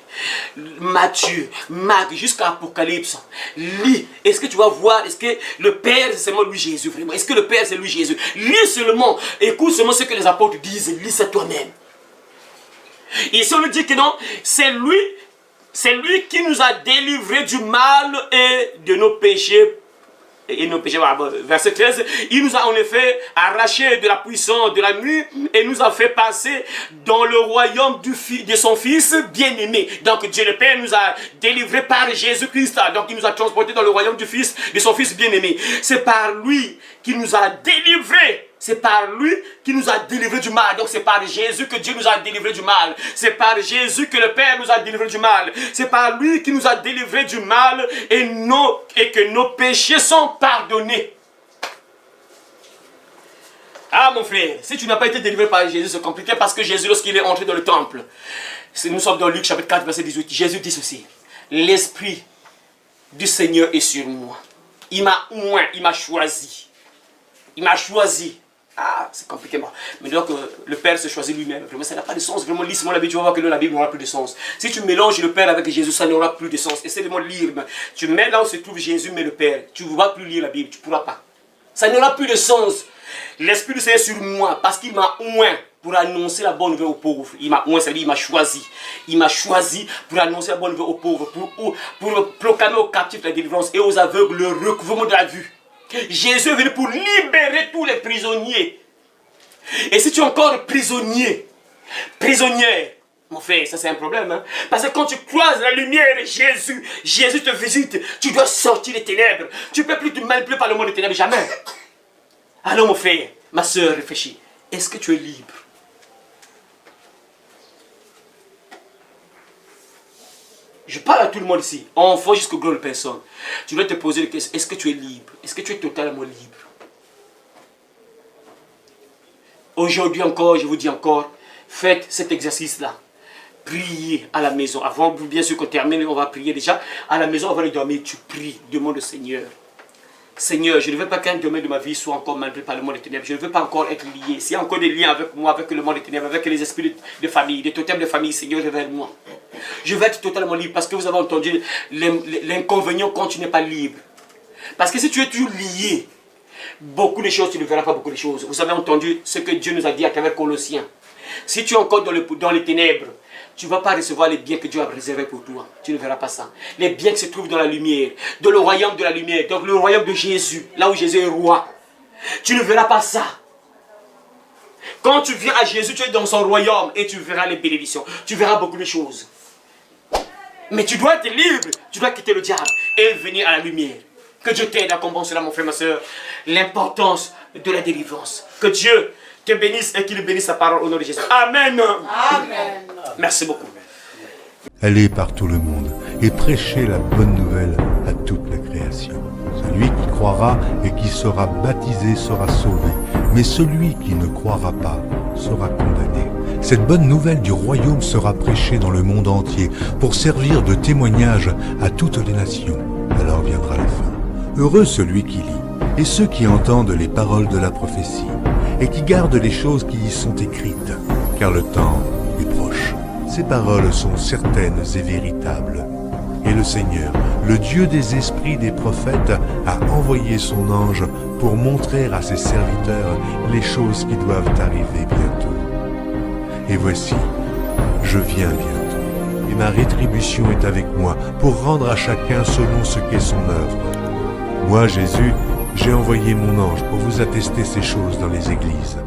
Matthieu, Marc, jusqu'à Apocalypse. Lis. Est-ce que tu vas voir, est-ce que le Père c'est seulement lui Jésus vraiment? Est-ce que le Père c'est lui Jésus? Lis seulement, écoute seulement ce que les apôtres disent, lis ça toi-même. Et si on nous dit que non, c'est lui qui nous a délivrés du mal et de nos péchés. Et nos péchés, verset 13, il nous a en effet arrachés de la puissance de la nuit et nous a fait passer dans le royaume de son Fils bien-aimé. Donc Dieu le Père nous a délivrés par Jésus-Christ. Donc il nous a transportés dans le royaume de son Fils bien-aimé. C'est par lui qui nous a délivrés. C'est par lui qui nous a délivrés du mal. Donc c'est par Jésus que Dieu nous a délivrés du mal. C'est par Jésus que le Père nous a délivrés du mal. C'est par lui qui nous a délivrés du mal et que nos péchés sont pardonnés. Ah mon frère, si tu n'as pas été délivré par Jésus, c'est compliqué parce que Jésus, lorsqu'il est entré dans le temple, nous sommes dans Luc chapitre 4 verset 18, Jésus dit ceci: l'Esprit du Seigneur est sur moi. Il m'a oint, il m'a choisi. Il m'a choisi. Ah, c'est compliqué, moi. Mais donc, le Père se choisit lui-même. Vraiment, ça n'a pas de sens. Vraiment, lis-moi la Bible, tu vas voir que la Bible n'aura plus de sens. Si tu mélanges le Père avec Jésus, ça n'aura plus de sens. Essaie de lire. Tu mets là où se trouve Jésus, mais le Père. Tu ne vas plus lire la Bible, tu ne pourras pas. Ça n'aura plus de sens. L'Esprit du Seigneur est sur moi, parce qu'il m'a oint pour annoncer la bonne nouvelle aux pauvres. Il m'a oint, ça veut dire il m'a choisi. Il m'a choisi pour annoncer la bonne nouvelle aux pauvres, pour proclamer aux captifs la délivrance et aux aveugles le recouvrement de la vue. Jésus est venu pour libérer tous les prisonniers. Et si tu es encore prisonnier, prisonnière, Mon frère, ça c'est un problème. Hein? Parce que quand tu croises la lumière de Jésus, Jésus te visite, tu dois sortir des ténèbres. Tu ne peux plus te manipuler par le monde des ténèbres, jamais. Alors mon frère, ma soeur, réfléchis. Est-ce que tu es libre? Je parle à tout le monde ici, enfant jusqu'au grand personne. Tu dois te poser la question, est-ce que tu es libre? Est-ce que tu es totalement libre? Aujourd'hui encore, je vous dis encore, faites cet exercice-là. Priez à la maison. Avant, bien sûr qu'on termine, on va prier déjà. À la maison, avant de dormir, tu pries, demande au Seigneur. Seigneur, je ne veux pas qu'un domaine de ma vie soit encore manipulé par le monde des ténèbres. Je ne veux pas encore être lié. S'il y a encore des liens avec moi, avec le monde des ténèbres, avec les esprits de famille, des totems de famille, Seigneur, révèle-moi. Je veux être totalement libre parce que vous avez entendu l'inconvénient quand tu n'es pas libre. Parce que si tu es toujours lié, beaucoup de choses, tu ne verras pas beaucoup de choses. Vous avez entendu ce que Dieu nous a dit à travers Colossiens. Si tu es encore dans les ténèbres, tu ne vas pas recevoir les biens que Dieu a réservés pour toi. Tu ne verras pas ça. Les biens qui se trouvent dans la lumière, dans le royaume de la lumière, dans le royaume de Jésus, là où Jésus est roi. Tu ne verras pas ça. Quand tu viens à Jésus, tu es dans son royaume et tu verras les bénédictions. Tu verras beaucoup de choses. Mais tu dois être libre. Tu dois quitter le diable et venir à la lumière. Que Dieu t'aide à comprendre cela, mon frère, ma soeur. L'importance de la délivrance. Que Dieu te bénisse et qu'il bénisse sa parole au nom de Jésus. Amen. Amen. Merci beaucoup. Allez par tout le monde et prêchez la bonne nouvelle à toute la création. Celui qui croira et qui sera baptisé sera sauvé, mais celui qui ne croira pas sera condamné. Cette bonne nouvelle du royaume sera prêchée dans le monde entier pour servir de témoignage à toutes les nations. Alors viendra la fin. Heureux celui qui lit et ceux qui entendent les paroles de la prophétie et qui gardent les choses qui y sont écrites, car le temps est proche. Ces paroles sont certaines et véritables. Et le Seigneur, le Dieu des esprits des prophètes, a envoyé son ange pour montrer à ses serviteurs les choses qui doivent arriver bientôt. Et voici, je viens bientôt, et ma rétribution est avec moi pour rendre à chacun selon ce qu'est son œuvre. Moi, Jésus, j'ai envoyé mon ange pour vous attester ces choses dans les églises.